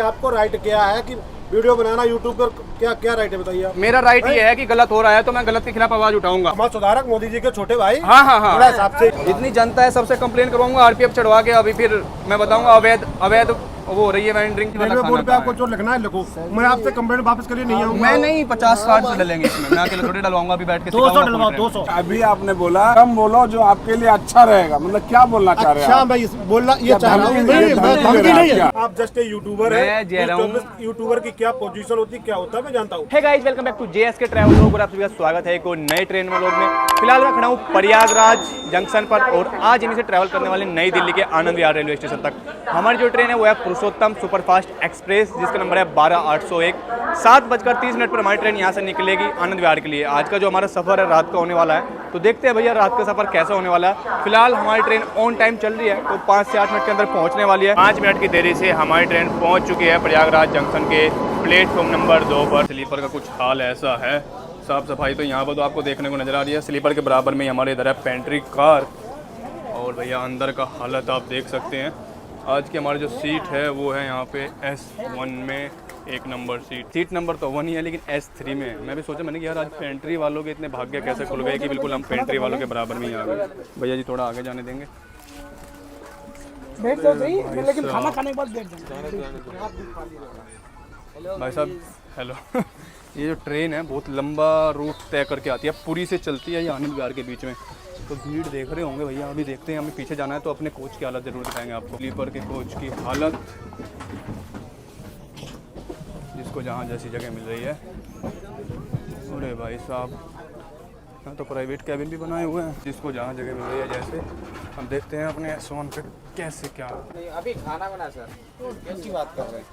आपको राइट क्या है कि वीडियो बनाना यूट्यूब पर क्या क्या राइट है बताइए? मेरा राइट ये है कि गलत हो रहा है तो मैं गलत के खिलाफ आवाज उठाऊंगा। समाज सुधारक मोदी जी के छोटे भाई। हाँ हाँ हाँ, बड़ा हिसाब से इतनी जनता है, सबसे कंप्लेन करवाऊंगा आरपीएफ चढ़वा के। अभी फिर मैं बताऊंगा अवैध अवैध वो हो रही है वैन ड्रिंक। रेलवे बोर्ड पे आपको जो लिखना है लिखो। मैं आपसे कंप्लेंट वापस करिए नहीं आऊंगा। मैं नहीं 50-60 से डलेंगे इसमें, मैं अकेले थोड़ी डलवाऊंगा। अभी बैठ के 200 डलवाओ 200। अभी आपने बोला कम बोलो जो आपके लिए अच्छा रहेगा, मतलब क्या बोलना चाह रहे हैं? अच्छा मैं बोलना ये चाह रहा हूँ नहीं है। आप जस्ट ए यूट्यूबर है। मैं जे रहा हूँ। यूट्यूबर की क्या पोजीशन होती है, क्या होता है, मैं जानता हूँ। Hey guys, welcome back to JSK travel vlog और आप सभी का स्वागत है एक और नए ट्रेन व्लॉग में। फिलहाल मैं खड़ा हूँ प्रयागराज जंक्शन पर और आज इन्हीं से ट्रैवल करने वाले नई दिल्ली के आनंद विहार रेलवे स्टेशन तक। हमारी जो ट्रेन है वो है पुरुषोत्तम सुपरफास्ट एक्सप्रेस, जिसका नंबर है 12801। 7:30 पर हमारी ट्रेन यहाँ से निकलेगी आनंद विहार के लिए। आज का जो हमारा सफ़र है रात का होने वाला है, तो देखते हैं भैया रात का सफ़र कैसा होने वाला है। फिलहाल हमारी ट्रेन ऑन टाइम चल रही है, तो 5 से 8 मिनट के अंदर पहुँचने वाली है। 5 मिनट की देरी से हमारी ट्रेन पहुँच चुकी है प्रयागराज जंक्शन के प्लेटफॉर्म नंबर 2 पर। स्लीपर का कुछ हाल ऐसा है, साफ़ सफाई तो यहाँ पर तो आपको देखने को नज़र आ रही है। स्लीपर के बराबर में हमारे इधर है पेंट्री कार और भैया अंदर का हालत आप देख सकते हैं। आज की हमारी जो सीट है वो है यहाँ पे S1 में 1 नंबर सीट नंबर तो 1 ही है, लेकिन S3 में है। मैं भी सोचा मैंने कि यार आज पेंट्री वालों के इतने भाग्य कैसे खुल गए कि बिल्कुल हम पेंट्री वालों के बराबर में ही आ गए। भैया जी थोड़ा आगे जाने देंगे? बैठ जाओ सही, लेकिन खाना खाने के बाद बैठ जाना। भाई साहब हेलो ये जो ट्रेन है बहुत लंबा रूट तय करके आती है, पुरी से चलती है ये आनंद विहार के बीच में। तो भीड़ देख रहे होंगे भैया, अभी देखते हैं। हमें पीछे जाना है तो अपने कोच की हालत ज़रूर दिखाएंगे आपको। स्लीपर के कोच की हालत, जिसको जहाँ जैसी जगह मिल रही है। अरे भाई साहब, यहाँ तो प्राइवेट कैबिन भी बनाए हुए हैं, जिसको जहाँ जगह मिल रही है जैसे। हम देखते हैं अपने S1 पे कैसे क्या। अभी खाना बना सर, कैसी बात कर रहे हैं?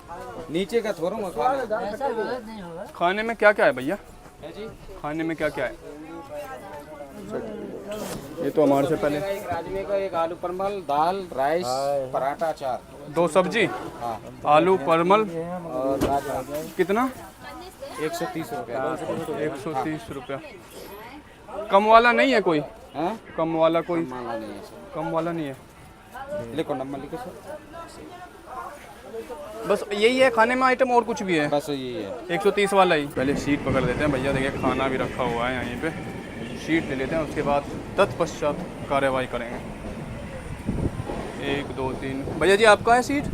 नीचे का छोड़ूंगा खाना। खाने में क्या क्या है भैया? है जी, खाने में क्या क्या है? ये तो हमारे से पहले एक राजमे का, एक आलू परमल, दाल, राइस, पराठा, अचार, 2 सब्जी, हाँ, आलू परमल। और राजमा कितना? 130 रुपये। 130 रुपया। कम वाला नहीं है कोई? हाँ, कम वाला कोई? मांगा नहीं है सर। कम वाला नहीं है। लिखो नंबर लिखो सर। बस यही है खाने में आइटम, और कुछ भी है? बस यही है। 130 वाला ही। पहले सीट पकड़ लेते हैं भैया, देखिए खाना भी रखा हुआ है यहीं पे। सीट ले लेते हैं, उसके बाद तत्पश्चात कार्रवाई करेंगे। 1 2 3। भैया जी आपका है सीट?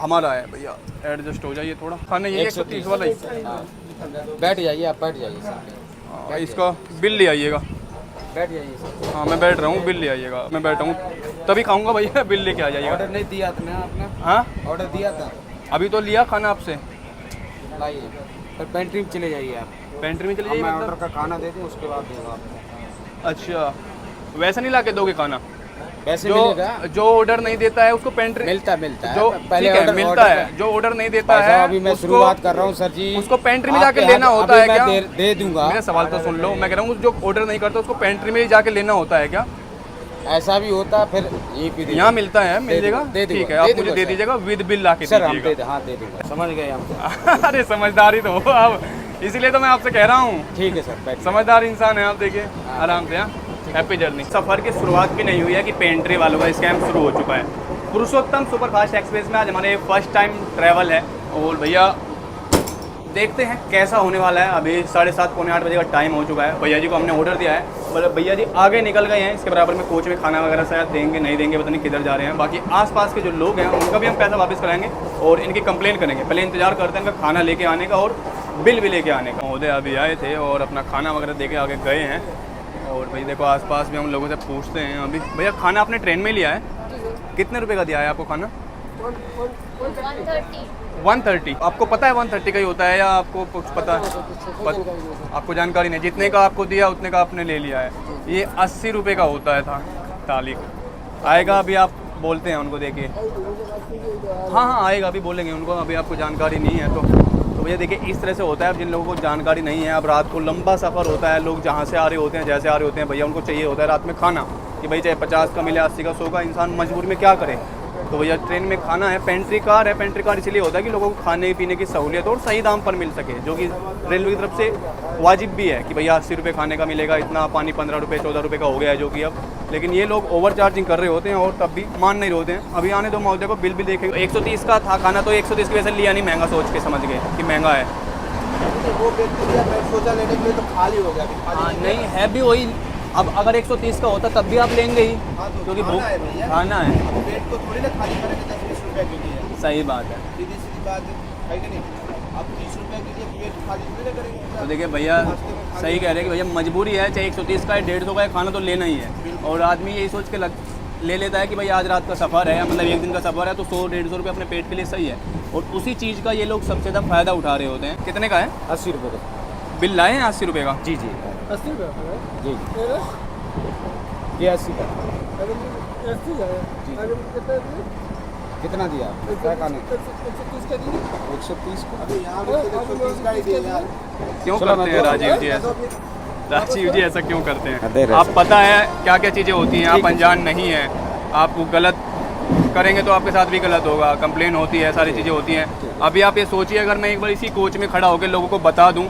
हमारा है भैया, एडजस्ट हो जाइए थोड़ा। खाना ये 130 वाला ही। हाँ, बैठ जाइए, आप बैठ जाइए सर। इसका बिल ले आइएगा। बैठ जाइए सर। हाँ मैं बैठ रहा हूँ, बिल ले आइएगा। मैं बैठा हूँ तभी खाऊंगा भैया, बिल लेके आ जाइएगा। ऑर्डर नहीं दिया था ना आपने? हाँ ऑर्डर दिया था, अभी तो लिया खाना आपसे। लाइए फिर पेंट्री में चले जाइए आप। पेंट्री में चले अब जाइए मैं मतलब? ऑर्डर का खाना दे दूँ, उसके बाद दूँगा आपको। अच्छा, वैसा नहीं ला के दोगे खाना? वैसे जो मिलेगा, जो ऑर्डर नहीं देता है उसको पेंट्री मिलता है। जो पहले ठीक है, ऑर्डर मिलता है। जो ऑर्डर नहीं देता भाई है साहब, अभी मैं उसको शुरुआत कर रहा हूँ सर जी। उसको पेंट्री में आपके जाके लेना हाथ- होता अभी है मैं क्या? दे दूंगा। मेरा सवाल तो सुन लो, मैं कह रहा हूँ जो ऑर्डर नहीं करता उसको पेंट्री में ही जाके लेना होता है क्या? ऐसा भी होता है, फिर यही पे दे यहाँ मिलता है, मिल जाएगा। दे दूंगा, ठीक है, आप दे मुझे दूंगा दे सर। दीजिएगा विद बिल ला के सर हम दीजिएगा। हाँ दे दूंगा, समझ गए हम। अरे समझदारी तो हो आप, इसीलिए तो मैं आपसे कह रहा हूँ। ठीक है सर, बैठ। समझदार इंसान है आप, देखिए आराम से। Happy journey. सफ़र की शुरुआत भी नहीं हुई है कि पेंट्री वालों का स्कैम शुरू हो चुका है। पुरुषोत्तम सुपरफास्ट एक्सप्रेस में आज हमारे फर्स्ट टाइम ट्रैवल है और भैया देखते हैं कैसा होने वाला है। अभी 7:30 पौने 8 बजे का टाइम हो चुका है। भैया जी को हमने ऑर्डर दिया है, मतलब भैया जी आगे निकल गए हैं। इसके बराबर में कोच में खाना वगैरह शायद देंगे नहीं देंगे, पता नहीं किधर जा रहे हैं। बाकी आसपास के जो लोग हैं उनका भी हम पैसा वापस कराएंगे और इनकी कंप्लेन करेंगे। पहले इंतजार करते हैं इनका खाना लेके आने का और बिल भी लेके आने का। महोदय अभी आए थे और अपना खाना वगैरह दे के आगे गए हैं। और भाई देखो आसपास भी हम लोगों से पूछते हैं अभी। भैया खाना आपने ट्रेन में लिया है? कितने रुपए का दिया है आपको खाना? 130। आपको पता है 130 का ही होता है या आपको कुछ पता है? आपको जानकारी नहीं, जितने का आपको दिया उतने का आपने ले लिया है। ये 80 रुपये का होता है था तालिक। आएगा अभी, आप बोलते हैं उनको देखिए। हाँ हाँ आएगा, अभी बोलेंगे उनको। अभी आपको जानकारी नहीं है तो भैया देखिए इस तरह से होता है। अब जिन लोगों को जानकारी नहीं है, अब रात को लंबा सफ़र होता है, लोग जहाँ से आ रहे होते हैं जैसे आ रहे होते हैं, भैया उनको चाहिए होता है रात में खाना कि भाई चाहे 50 का मिले, 80 का, 100 का, इंसान मजबूरी में क्या करे। तो भैया ट्रेन में खाना है, पेंट्री कार है। पेंट्री कार इसलिए होता है कि लोगों को खाने पीने की सहूलियत और सही दाम पर मिल सके, जो कि रेलवे की तरफ से वाजिब भी है कि भैया 80 रुपये खाने का मिलेगा, इतना पानी 15 रुपये 14 रुपये का हो गया है जो कि अब, लेकिन ये लोग ओवर चार्जिंग कर रहे होते हैं और तब भी मान नहीं होते हैं। अभी आने दो महोदय को, बिल भी देखेंगे। 130 का था खाना, तो 130 की वजह से लिया नहीं, महंगा सोच के समझ गए कि महंगा है। वो व्यक्ति दिया, मैं सोचा लेने के लिए तो खाली हो गया अभी, खाली हाँ नहीं है भी वही। अब अगर 130 का होता तब भी आप लेंगे ही, क्योंकि भूख खाना है। पेट को थोड़ी ना खाली करेंगे 10-20 रुपए के लिए। सही बात है। सीधी सीधी बात है कि नहीं? अब 30 रुपए के लिए पेट खाली थोड़ी ना करेंगे। तो देखिए भैया सही कह रहे हैं कि भैया मजबूरी है, चाहे 130 का है 150 का है, खाना तो लेना ही है। और आदमी यही सोच के ले लेता है कि भाई आज रात का सफ़र है, मतलब एक दिन का सफ़र है, तो 100-150 रुपये अपने पेट के लिए सही है। और उसी चीज़ का ये लोग सबसे ज़्यादा फ़ायदा उठा रहे होते हैं। कितने का है? 80 रुपए का बिल लाए हैं 80 रुपये का? जी जी 80 रुपये जी ये 80 का कितना दिया क्या खाने? 130 का। अभी यहाँ 130 का ही दिया यार। क्यों करते हैं राजीव जी ऐसा? राजीव जी ऐसा क्यों करते हैं? रहे आप पता है क्या क्या चीज़ें होती हैं, आप अनजान नहीं हैं। आप गलत करेंगे तो आपके साथ भी गलत होगा, कंप्लेन होती है, सारी चीज़ें होती हैं। अभी आप ये सोचिए, अगर मैं एक बार इसी कोच में खड़ा होकर लोगों को बता दूं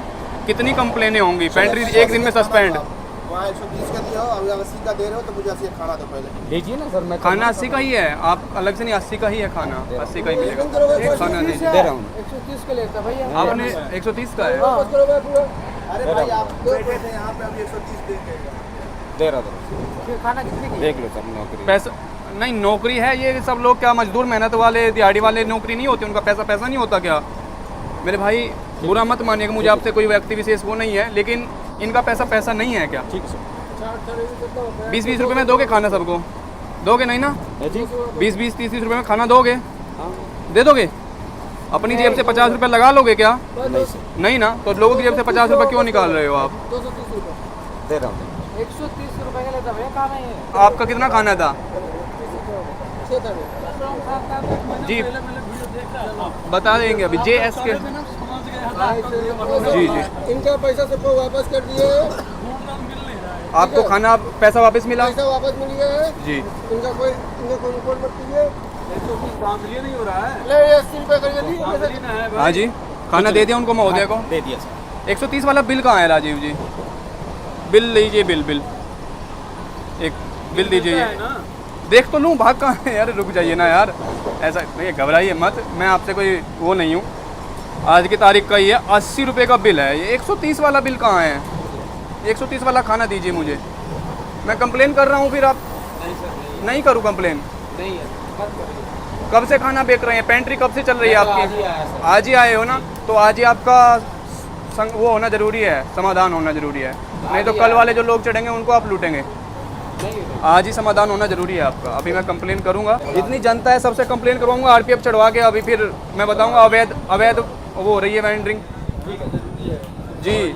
कितनी कंप्लेनें होंगी। पेंट्री एक दिन में सस्पेंड। वहाँ 120 का दिया हो, अभी 80 का दे रहे हो, तो मुझे 80 का खाना दो पहले। लीजिए ना सर, मैं खाना 80 का ही है, आप अलग से नहीं, 80 का ही है खाना, 80 का ही मिलेगा। एक खाना दीजिए। दे रहा हूँ। 130 का लेता भैया। आपने 130 का है? अरे भाई आप बैठे थे यहाँ पे, अभी 130 दे रहा था। खाना कितने की? देख लो सर नौकरी। पैसा नहीं, नौकरी है ये। सब लोग क्या मजदूर मेहनत वाले दिहाड़ी वाले नौकरी नहीं होती, उनका पैसा नहीं होता क्या? मेरे भाई बुरा मत मानिएगा, मुझे आपसे कोई व्यक्ति विशेष वो नहीं है, लेकिन इनका पैसा नहीं है क्या? ठीक है 20-20 रुपये में दोगे खाना सबको? दोगे नहीं ना? 20-20 30 रुपये में खाना दोगे? दे दोगे? अपनी जेब से 50 रुपये लगा लोगे क्या? नहीं ना, तो लोगों की जेब से 50 रुपये क्यों निकाल रहे हो आप? 230 रुपये दे रहा हूँ। 130 रुपये का लेता भैया। खाना है आपका कितना खाना था? जी बता देंगे अभी। JS के जी इनका पैसा सबको वापस कर दिए। आपको खाना पैसा वापस मिला? पैसा वापस मिल गया है जी। इनका कोई रिपोर्ट मत कीजिए। नहीं हो रहा है। ले 80 रुपये करिए। हाँ जी, खाना दे दिया उनको महोदय को? दे दिया सर। 130 वाला बिल कहाँ है राजीव जी? बिल लीजिए, बिल एक बिल दीजिए। देख तो लूँ, भाग कहाँ है यार? रुक जाइए ना यार, ऐसा नहीं, घबराइए मत, मैं आपसे कोई वो नहीं हूँ। आज की तारीख का ये 80 रुपये का बिल है, ये 130 वाला बिल कहाँ है? 130 वाला खाना दीजिए मुझे। मैं कंप्लेन कर रहा हूँ, फिर आप नहीं करूँ कंप्लेन? नहीं है। कब से खाना बेच रहे हैं? पेंट्री कब से चल रही है आपकी? आज ही आए हो ना, तो आज ही आपका वो होना ज़रूरी है, समाधान होना ज़रूरी है, नहीं तो कल वाले जो लोग चढ़ेंगे उनको आप लूटेंगे। आज ही समाधान होना ज़रूरी है आपका। अभी मैं कंप्लेन करूंगा, इतनी जनता है, सबसे कंप्लेन करवाऊंगा, RPF चढ़वा के। अभी फिर मैं बताऊंगा अवैध वो हो रही है वेंडरिंग जी।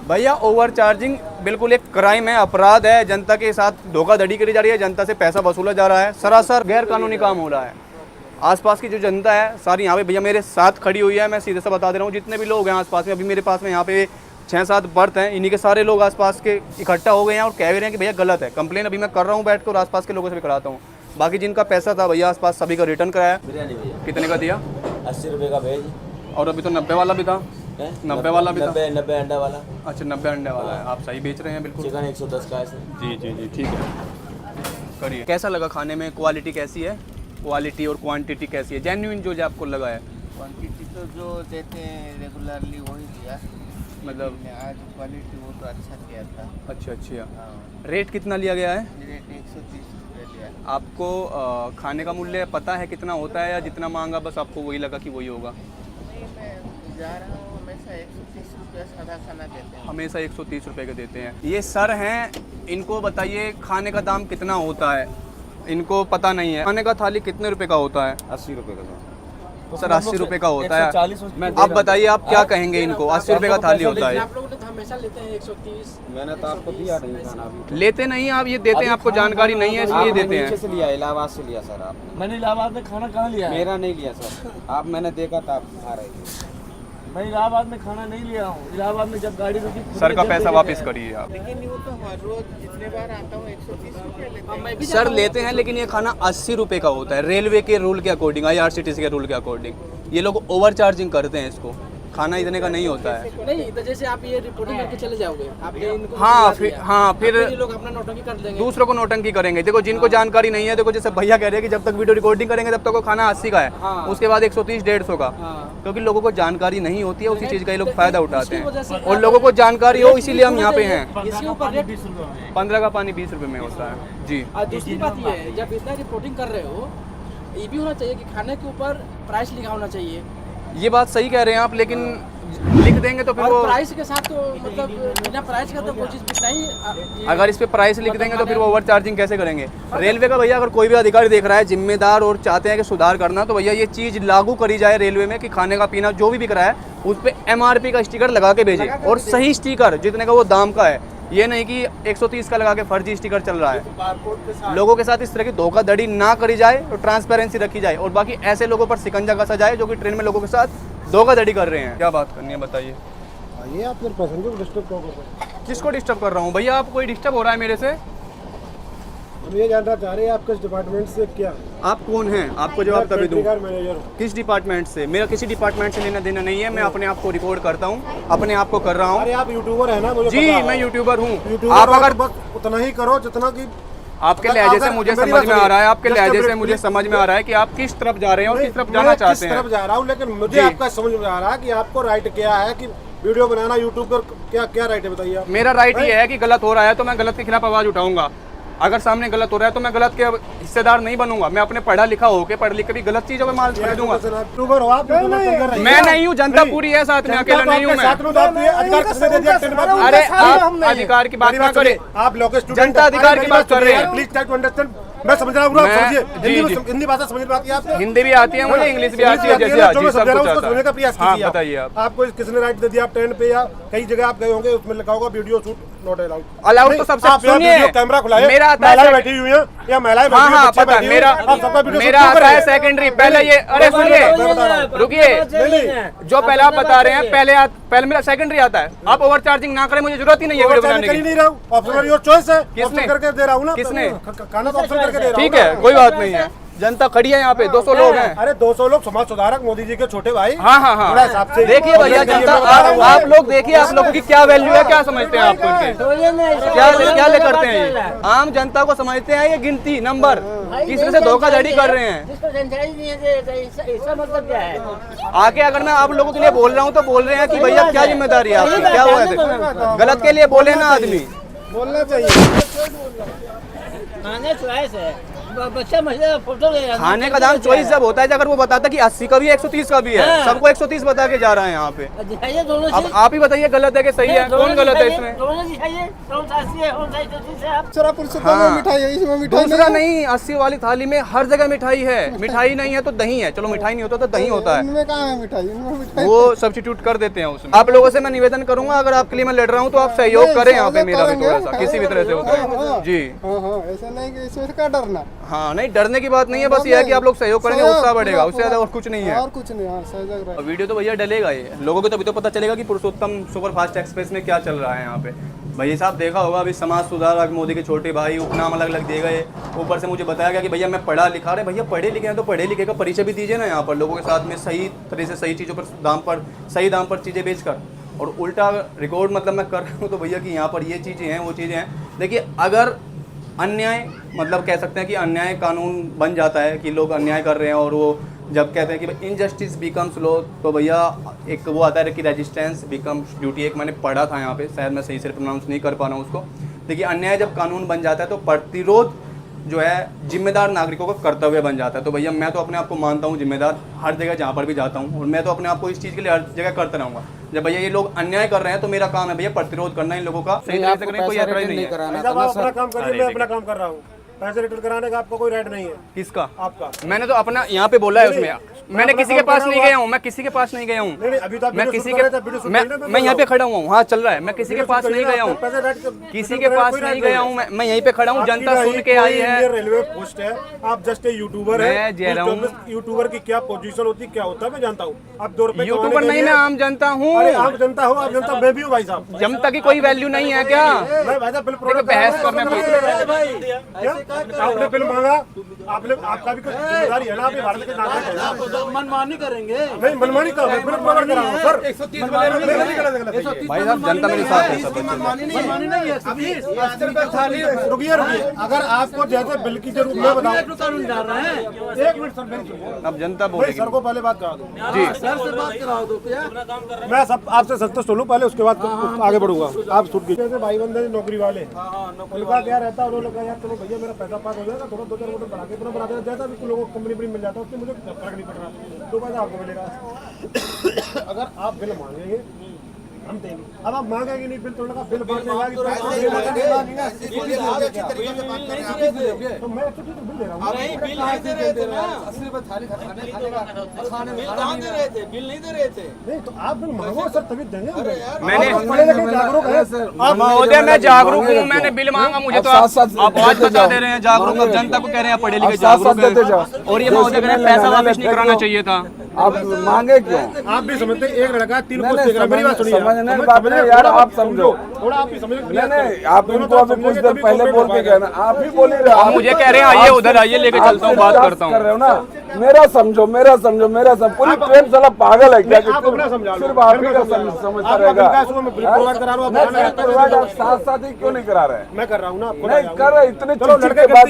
भैया ओवर चार्जिंग बिल्कुल एक क्राइम है, अपराध है, जनता के साथ धोखाधड़ी करी जा रही है, जनता से पैसा वसूला जा रहा है, सरासर गैर कानूनी काम हो रहा है। आसपास की जो जनता है सारी यहाँ पे भैया मेरे साथ खड़ी हुई है, मैं सीधे से बता दे रहा हूँ, जितने भी लोग हैं आसपास में, अभी मेरे पास में यहाँ पे 6-7 बर्थ हैं, इन्हीं के सारे लोग आसपास के इकट्ठा हो गए हैं और कह रहे हैं कि भैया गलत है। कंप्लेन अभी मैं कर रहा हूँ बैठ कर, आसपास के लोगों से भी कराता हूँ। बाकी जिनका पैसा था भैया आसपास सभी का रिटर्न कराया। कितने का दिया? 80 रुपये का भेज। और अभी तो 90 वाला भी था। 90 वाला भी था? 90 अंडा वाला। अच्छा 90 अंडे वाला है, आप सही बेच रहे हैं बिल्कुल। चिकन 110 का है। जी ठीक है, करिए। कैसा लगा खाने में? क्वालिटी कैसी है? क्वालिटी और क्वांटिटी कैसी है? जेन्युइन जो आपको लगा है? क्वांटिटी तो जो देते हैं रेगुलरली वही दिया, मतलब आज क्वालिटी वो तो अच्छा दिया था। अच्छा। हाँ, रेट कितना लिया गया है? रेट 130 रुपये लिया। आपको खाने का मूल्य पता है कितना होता है, या जितना मांगा बस आपको वही लगा कि वही होगा? नहीं, मैं जा रहा हूँ, हमेशा 130 रुपये सादा खाना देते हैं। हमेशा 130 रुपये के देते हैं। ये सर हैं, इनको बताइए खाने का दाम कितना होता है, इनको पता नहीं है। खाने का थाली कितने रुपए का होता है? 80 रुपये का सर 80 रुपए का होता है। आप बताइए आप क्या कहेंगे इनको? 80 रुपये का थाली होता है। आप लोग तो हमेशा लेते हैं 130। मैंने तो आपको दिया नहीं खाना अभी। लेते नहीं आप, ये देते हैं, आपको जानकारी नहीं है इसलिए देते हैं। नीचे से लिया, इलाहाबाद से लिया सर। आप मैंने इलाहाबाद में खाना कहाँ लिया? मेरा नहीं लिया सर, आप मैंने देखा था आप खा रहे थे। मैं इलाहाबाद में खाना नहीं लिया हूँ। इलाहाबाद में जब गाड़ी रुकी सर का पैसा वापस करिए आप। लेकिन वो तो हर रोज जितने बार आता हूँ 130 रुपये लेते हैं। सर लेते हैं, लेकिन ये खाना 80 रुपये का होता है रेलवे के रूल के अकॉर्डिंग, IRCTC के रूल के अकॉर्डिंग। ये लोग ओवर चार्जिंग करते हैं इसको, खाना इतने का नहीं होता है। नहीं तो जैसे आप ये रिपोर्टिंग करके चले जाओगे, आपने इनको फिर ये लोग अपना नौटंकी कर देंगे, दूसरों को नौटंकी करेंगे। देखो जिनको जानकारी नहीं है, देखो जैसे भैया कह रहे हैं कि जब तक वीडियो रिकॉर्डिंग करेंगे तब तक वो खाना 80 का है, उसके बाद 130 150 का, क्योंकि लोगों को जानकारी नहीं होती है, उसी चीज़ का ये लोग फायदा उठाते हैं। और लोगों को जानकारी हो इसीलिए हम यहाँ पे हैं। इसके ऊपर रेट 15 का पानी 20 रुपये में होता है जी। और दूसरी बात ये है, जब इतना रिपोर्टिंग कर रहे हो, ये भी होना चाहिए कि खाने के ऊपर प्राइस लिखा होना चाहिए। ये बात सही कह रहे हैं आप, लेकिन लिख देंगे तो फिर और वो प्राइस के साथ तो मतलब बिना प्राइस का तो कोई चीज़ बिकना ही। अगर इस पे प्राइस लिख देंगे तो फिर वो ओवर चार्जिंग कैसे करेंगे। रेलवे का भैया अगर कोई भी अधिकारी देख रहा है जिम्मेदार और चाहते हैं कि सुधार करना, तो भैया ये चीज़ लागू करी जाए रेलवे में कि खाने का पीना जो भी बिक रहा है उस पर MRP का स्टिकर लगा के भेजे, और सही स्टिकर जितने का वो दाम का है। ये नहीं कि 130 का लगा के फर्जी स्टिकर चल रहा है। लोगों के साथ इस तरह की धोखाधड़ी ना करी जाए और ट्रांसपेरेंसी रखी जाए, और बाकी ऐसे लोगों पर शिकंजा कसा जाए जो कि ट्रेन में लोगों के साथ धोखाधड़ी कर रहे हैं। क्या बात करनी है बताइए। ये आप फिर पैसेंजर को डिस्टर्ब क्यों कर रहे हैं? किसको डिस्टर्ब कर रहा हूँ भैया? आप कोई डिस्टर्ब हो रहा है मेरे से? हम ये जानना चाह रहे हैं आप किस डिपार्टमेंट से, क्या आप कौन हैं? आपको जवाब तभी दूँ। मैनेजर किस डिपार्टमेंट से? मेरा किसी डिपार्टमेंट से लेना देना नहीं है। मैं अपने आप को रिकॉर्ड करता हूँ, अपने आप को कर रहा हूँ। अरे आप यूट्यूबर है ना, मुझे जी पता है। मैं यूट्यूबर हूँ। आप आप अगर बस उतना ही करो जितना कि आपके लहजे से मुझे समझ में आ रहा है, आपके लहजे से मुझे समझ में आ रहा है कि आप किस तरफ जा रहे हैं और किस तरफ जाना चाहते हैं। किस तरफ जा रहा हूँ, लेकिन मुझे आपका समझ में आ रहा है कि आपको राइट क्या है कि वीडियो बनाना यूट्यूब पर, क्या क्या राइट है बताइए आप। मेरा राइट ये है कि गलत हो रहा है तो मैं गलत के खिलाफ आवाज उठाऊंगा। अगर सामने गलत हो रहा है तो मैं गलत के हिस्सेदार नहीं बनूंगा। मैं अपने पढ़ा लिखा होके पढ़ लिख के भी गलत चीजों पे माल खरीदूंगा। यूट्यूबर हो आप, मैं नहीं हूँ, जनता पूरी है साथ में, अकेला नहीं हूँ मैं। अरे आप अधिकार की बात ना करें, आप लोग जनता अधिकार की बात कर रहे हैं। Please try to understand. मैं समझ रहा हूँ, हिंदी भाषा समझ में आती है आपको? हिंदी भी आती है मुझे, इंग्लिश भी आती है, जैसे जो मैं समझ रहा हूँ उसको सुनने का प्रयास कीजिए। बताइए आप। आपको किसने राइट दे दिया? आप ट्रेन पे या कई जगह आप गए होंगे, उसमें लिखा होगा video shoot not allowed. Allowed तो सबसे सुनिए, कैमरा खुला है, मेरा आता है महिलाएं बैठी हुई हैं या महिलाएं बैठी हुई हैं, बच्चे पता बैठे हुए मेरा हैं, आप सबका वीडियो मेरा आता है सेकेंडरी। पहले ये, अरे सुनिए रुकिए, जो पहले आप बता रहे हैं पहले मेरा सेकेंडरी आता है। आप ओवर चार्जिंग ना करें, मुझे जरूरत ही नहीं है वीडियो बनाने की। नहीं रहा हूँ, ऑप्शनल योर चॉइस है। किसने करके दे रहा हूँ ना, किसने? खाना तो ऑप्शन करके दे रहा हूँ। ठीक है, कोई बात नहीं है। जनता खड़ी है यहाँ पे, 200 लोग हैं। अरे 200 लोग समाज सुधारक मोदी जी के छोटे भाई। हाँ थोड़ा हिसाब से देखिए भैया, जनता आप लोग देखिए, आप लोगों की क्या वैल्यू है, क्या समझते हैं आपको इनके, क्या ले करते हैं ये? आम जनता को समझते हैं ये गिनती नंबर, किसी से धोखाधड़ी कर रहे हैं। जिसको जानकारी नहीं है इसका मतलब क्या है? आके अगर मैं आप लोगों के लिए बोल रहा हूँ तो बोल रहे हैं कि भैया क्या जिम्मेदारी है आपकी, क्या हुआ है? गलत के लिए बोले ना आदमी, बोलना चाहिए। खाने चॉइस है, बच्चा महिला फोटो ले रहा है। खाने का दाम चॉइस जब होता है, अगर वो बताता कि 80 का भी है 130 का भी है, सबको 130 बता के जा रहा है यहाँ पे। दिखाइए दोनों अब आप ही बताइए गलत है कि सही है, कौन गलत है इसमें? दोनों दिखाइए, कौन सा 80 है, कौन सा 130 है? आप हाँ, मिठाई है, इसमें मिठाई दूसरा नहीं, 80 वाली थाली में हर जगह मिठाई है। मिठाई नहीं है तो दही है, चलो मिठाई नहीं होता तो दही होता है, इनमें कहाँ है मिठाई? वो सब्स्टिट्यूट कर देते हैं उसमें। आप लोगों से मैं निवेदन करूंगा, अगर आपके लिए मैं लड़ रहा हूँ तो आप सहयोग करें यहाँ पे मेरा भी, थोड़ा सा किसी भी तरह से होता है जी। ऐसा नहीं कि इसमें क्या डरना। हाँ नहीं, डरने की बात नहीं है, बस ये है कि आप लोग सहयोग करेंगे, उत्साह बढ़ेगा, उससे ज्यादा और कुछ नहीं है। और कुछ नहीं। हाँ, सहयोग रहे। वीडियो तो भैया डलेगा ये, लोगों को तभी तो पता चलेगा कि पुरुषोत्तम सुपरफास्ट एक्सप्रेस में क्या चल रहा है यहाँ पे। भैया साहब देखा होगा, अभी समाज सुधारक मोदी के छोटे भाई उपनाम अलग अलग दे गए, ऊपर से मुझे बताया गया कि भैया मैं पढ़ा लिखा। रहे भैया पढ़े लिखे हैं तो पढ़े लिखे का परिचय भी दीजिए ना यहाँ पर, लोगों के साथ में सही तरह से सही चीज़ों पर सही दाम पर चीज़ें बेचकर, और उल्टा रिकॉर्ड मतलब मैं कर रहा हूँ तो भैया कि यहाँ पर ये चीज़ें हैं, वो चीज़ें हैं। देखिए अगर अन्याय मतलब कह सकते हैं कि अन्याय कानून बन जाता है कि लोग अन्याय कर रहे हैं, और वो जब कहते हैं कि इनजस्टिस बिकम्स लॉ, तो भैया एक वो आता है कि रेजिस्टेंस बिकम्स ड्यूटी। एक मैंने पढ़ा था यहाँ पे, शायद मैं सही से प्रोनाउंस नहीं कर पा रहा हूँ उसको। देखिए अन्याय जब कानून बन जाता है तो प्रतिरोध जो है जिम्मेदार नागरिकों का कर्तव्य बन जाता है। तो भैया मैं तो अपने आप को मानता हूँ जिम्मेदार हर जगह जहाँ पर भी जाता हूँ, और मैं तो अपने आप को इस चीज़ के लिए हर जगह करता रहूँगा। जब भैया ये लोग अन्याय कर रहे हैं तो मेरा काम है भैया प्रतिरोध करना इन लोगों का, सही तरह से करना, कोई ऐतराज़ नहीं है। अपना काम करिए, मैं अपना काम कर रहा हूँ। पैसे रिटर्न कराने का आपका कोई राइट नहीं है। किसका? आपका। मैंने तो अपना यहाँ पे बोला है उसमें, मैंने किसी के पास नहीं गया हूँ, मैं किसी के पास नहीं गया हूँ, अभी तो आप मैं वीडियो किसी शूट के कर रहे थे, वीडियो शूट कर रहे थे, मैं यहाँ पे खड़ा हूँ, हाँ चल रहा है, मैं किसी के पास नहीं गया हूँ, पैसे राइट किसी के पास नहीं गया हूँ, मैं यहीं पे खड़ा हूँ, जनता सुन के आई है। रेलवे पोस्ट है, आप जस्ट ए यूट्यूबर है। मैं कह रहा हूँ यूट्यूबर की क्या पोजीशन होती है, क्या होता है मैं जानता हूँ। आप 2 रुपए यूट्यूबर नहीं, मैं आम जनता हूँ। अरे आप जनता हो, आप जनता मैं भी हूँ भाई साहब। जनता की कोई वैल्यू नहीं है क्या? मैं भाई साहब बिल बहस करने आपने बिल मांगा, आपने आपका भी कुछ जिम्मेदारी है ना, आप भारत के नागरिक हैं। मनमानी करेंगे नहीं मनमानी का बिल प्रोवाइड करा रहा हूँ सर। भाई साहब जनता मेरे साथ है सब। मनमानी नहीं है। रुकिए अगर आपको जैसे बिल की जरूरत मैं बताऊँ, कानून डाल रहे हैं। 1 मिनट सर, अब जनता भाई बोलेगी। सर को पहले बात करा दो जी सर से बात कराओ दो क्या? मैं सब आपसे संतुष्ट हूँ पहले, उसके बाद आगे बढ़ूंगा। आप छूट गए जैसे भाई बंदे नौकरी वाले, उनका क्या रहता है, उन्होंने कहा यार चलो भैया मेरा पैसा पास हो जाएगा, थोड़ा 2-4 वोट बढ़ा के अपना बना देना, जैसा भी लोगों को कंपनी मिल जाता है उससे मुझे फर्क नहीं पड़ रहा, 2 पैसा आपको मिलेगा। अगर आप बिल मांगेंगे हम देंगे, अब आप मांगेंगे नहीं बिल तोड़ने का, बिल भर देगा तो मैं बिल दे रहा नहीं, तो आप बिल मांगो सर तभी देंगे। महोदय मैं जागरूक हूँ, मैंने बिल मांगा, मुझे तो आप आज बता दे रहे हैं जागरूक, अब जनता को कह रहे हैं पढ़े लिखे जागरूक हैं, और ये महोदय कह रहे हैं पैसा वापस नहीं कराना चाहिए था। आप मांगे क्यों? आप भी समझते हैं, एक लड़का 3 पोस्ट देख रहा है, मेरी बात सुनिए यार, आप समझो थोड़ा, आप भी समझ नहीं, आप इनको अभी कुछ देर पहले बोल के गए ना, आप भी बोल रहे हो, मुझे कह रहे हैं आइए उधर आइए, लेके चलता हूँ, बात करता हूँ। कर रहे हो ना, मेरा समझो पूरी ट्रेन साला पागल है क्या? आप अपना समझा लो, सिर्फ आप ही का समझता रहेगा, साथ साथ ही क्यों नहीं करा रहे? मैं कर रहा हूँ ना, नहीं कर रहे, इतने चिक के बाद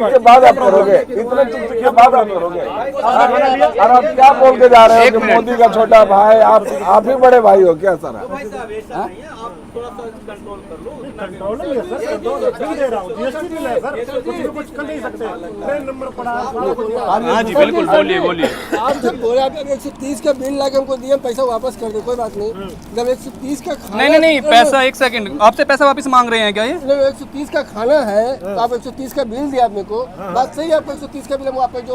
के बाद आप करोगे, इतने चिक के बाद आप करोगे, और आप क्या बोल के जा रहे हो कि मोदी का छोटा भाई, आप ही बड़े भाई हो क्या सर? कंट्रोल नहीं है सर, कंट्रोल बिल दे रहा हूँ, जीएसटी बिल है सर, कुछ कर नहीं सकते, ट्रेन नंबर पड़ा, हाँ जी बिल्कुल, बोलिए बोलिए। आप जब बोले आप 130 का बिल ला के हमको दिए, पैसा वापस कर दे, कोई बात नहीं। जब 130 का खाना नहीं पैसा, एक सेकंड, आपसे पैसा वापस मांग रहे हैं क्या ये? 130 का खाना है तो आप 130 का बिल दिया मेरे को, बात सही है, आपको 130 का बिल हम वापस जो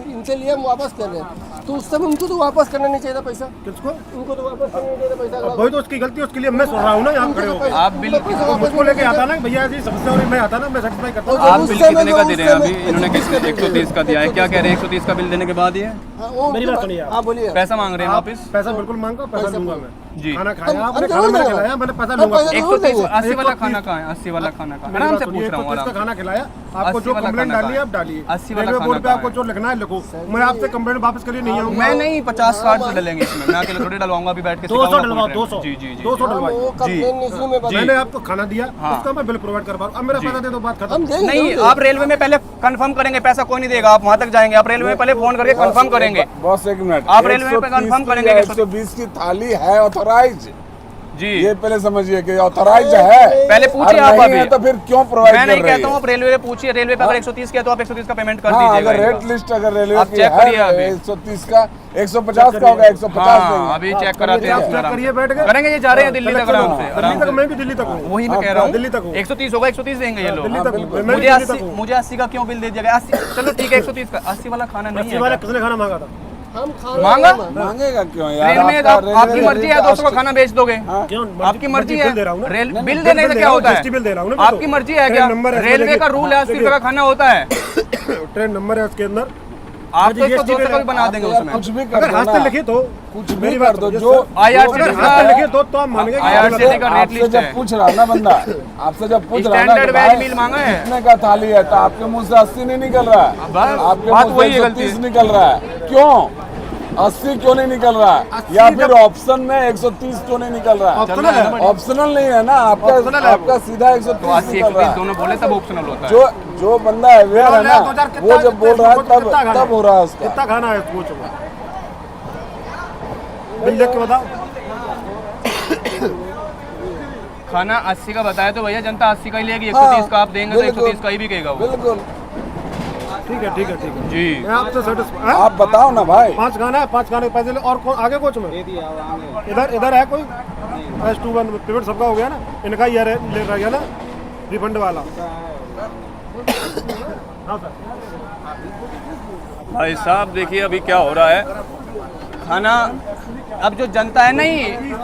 इनसे लिए हम वापस कर रहे हैं, तो उस समय उनको तो वापस करना नहीं चाहिए था पैसा। किसको? उनको तो वापस करना नहीं चाहिए था पैसा। वही तो उसकी गलती है, उसके लिए मैं सुन रहा हूँ ना यहाँ खड़े होकर। आप बिल मुझको लेके आता ना भैया जी समस्या, और मैं आता ना, मैं सेटिस्फाई करता हूँ। आप बिल कितने का दे रहे हैं अभी? इन्होंने 130 का दिया है, क्या कह रहे हैं 130 का बिल देने के बाद ये मेरी बात सुनिए, आप बोलिए। पैसा मांग रहे हैं वापस? पैसा बिल्कुल मांगो, पैसा लूंगा मैं जी। खाना खाया आपने, खाना मैंने खिलाया, मैंने पैसा लूंगा। 130 80 वाला खाना कहाँ है? 80 वाला खाना कहाँ? आराम से पूछ रहा हूँ, का खाना खिलाया आपको, जो कंप्लेंट डाली है आप डालिए, 80 वाला रेलवे बोर्ड पे खाना आपको जो लिखना है लिखो, मैं आपसे कंप्लेंट वापस करिए नहीं आऊंगा। मैं नहीं 50-60 से डलेंगे इसमें, मैं अकेले थोड़ी डलवाऊंगा, अभी बैठ के 200 डलवाओ, 200 जी जी जी 200 डलवाओ। मैंने आपको खाना दिया, उसका मैं बिल प्रोवाइड कर पा रहा हूँ, अब मेरा पैसा दे दो, बात खत्म। नहीं, आप रेलवे में पहले कंफर्म करेंगे, पैसा कोई नहीं देगा, आप वहाँ तक जाएंगे, आप रेलवे में पहले फोन करके कंफर्म करेंगे। बॉस एक मिनट, आप रेलवे पे कंफर्म करेंगे 120 की थाली है ऑथोराइज जी, ये पहले समझिए कि ऑथोराइज है, पहले पूछिए आप अभी, तो फिर क्यों प्रोवाइड कर मैं रही है? नहीं कहता हूँ, आप रेलवे पे पूछिए, रेलवे पे अगर 130 किया तो आप 130 का पेमेंट कर हाँ, दीजिएगा। अगर रेट लिस्ट अगर रेलवे आप की चेक करिए है अभी। 130 का 150 का होगा, 150 हाँ, अभी चेक कराते हैं, चेक करिए, बैठ के करेंगे, ये जा रहे हैं दिल्ली तक आराम से, दिल्ली तक, मैं भी दिल्ली तक हूँ, वही मैं कह रहा हूँ, दिल्ली तक हूँ, 130 होगा, 130 देंगे ये लोग। दिल्ली तक हूँ, मैं भी मुझे दिल्ली तक 80 हूँ। मुझे 80 का क्यों बिल दे दिया गया? 80 चलो ठीक है, 130 का, 80 वाला खाना नहीं है वाला क्या? किसने खाना मांगा था? हम खाना मांगा? मांगेगा क्यों यार? ट्रेन में आपकी मर्जी है, 200 का खाना बेच दोगे, क्यों? आपकी मर्जी है। बिल दे रहा हूँ ना, रेल बिल देने से क्या होता है? बिल दे रहा हूँ ना, आपकी मर्जी है क्या? रेलवे का रूल है 80 रुपए का खाना होता है, ट्रेन नंबर है उसके अंदर, आप तो इसको 200 का भी बना देंगे उसमें। कुछ भी कर अगर दो हाथ से ना, लिखे तो कुछ भी कर दो, जो IRCTC हाथ से लिखे तो आप मानेंगे कि IRCTC का रेट आपसे लिस्ट जब है, पूछ रहा ना बंदा, आपसे जब पूछ रहा ना स्टैंडर्ड कि वेज भाई मील मांगा है, कितने का थाली है, तो आपके मुंह से 80 नहीं निकल रहा है, बस आपके बात मुंह वही से है, गलती 130 निकल रहा है। क्यों 80 क्यों नहीं निकल रहा है? या फिर ऑप्शन में 130 क्यों नहीं निकल रहा है? ऑप्शनल नहीं है ना आपका सीधा 130 निकल रहा है। दोनों बोले तब ऑप्शनल होता है। जो बंदा अवेयर है ना, वो जब बोल रहा है तब हो रहा है उसका। कितना खाना है पूछो, बिल देख के बताओ। खाना 80 का बताया तो भैया जनता 80 का ही लेगी, 130 का आप देंगे तो 130 का ही बिकेगा वो। बिल्कुल ठीक है ठीक है ठीक है जी, मैं आपसे सेटिस्फाई। आप बताओ ना भाई, 5 खाना है, 5 खाने के पैसे ले, और आगे कुछ में इधर है कोई S21 पेमेंट सबका हो गया ना, इनका ये ले रह गया ना रिफंड वाला। हाँ सर। भाई साहब देखिए अभी क्या हो रहा है, खाना अब जो जनता है नहीं,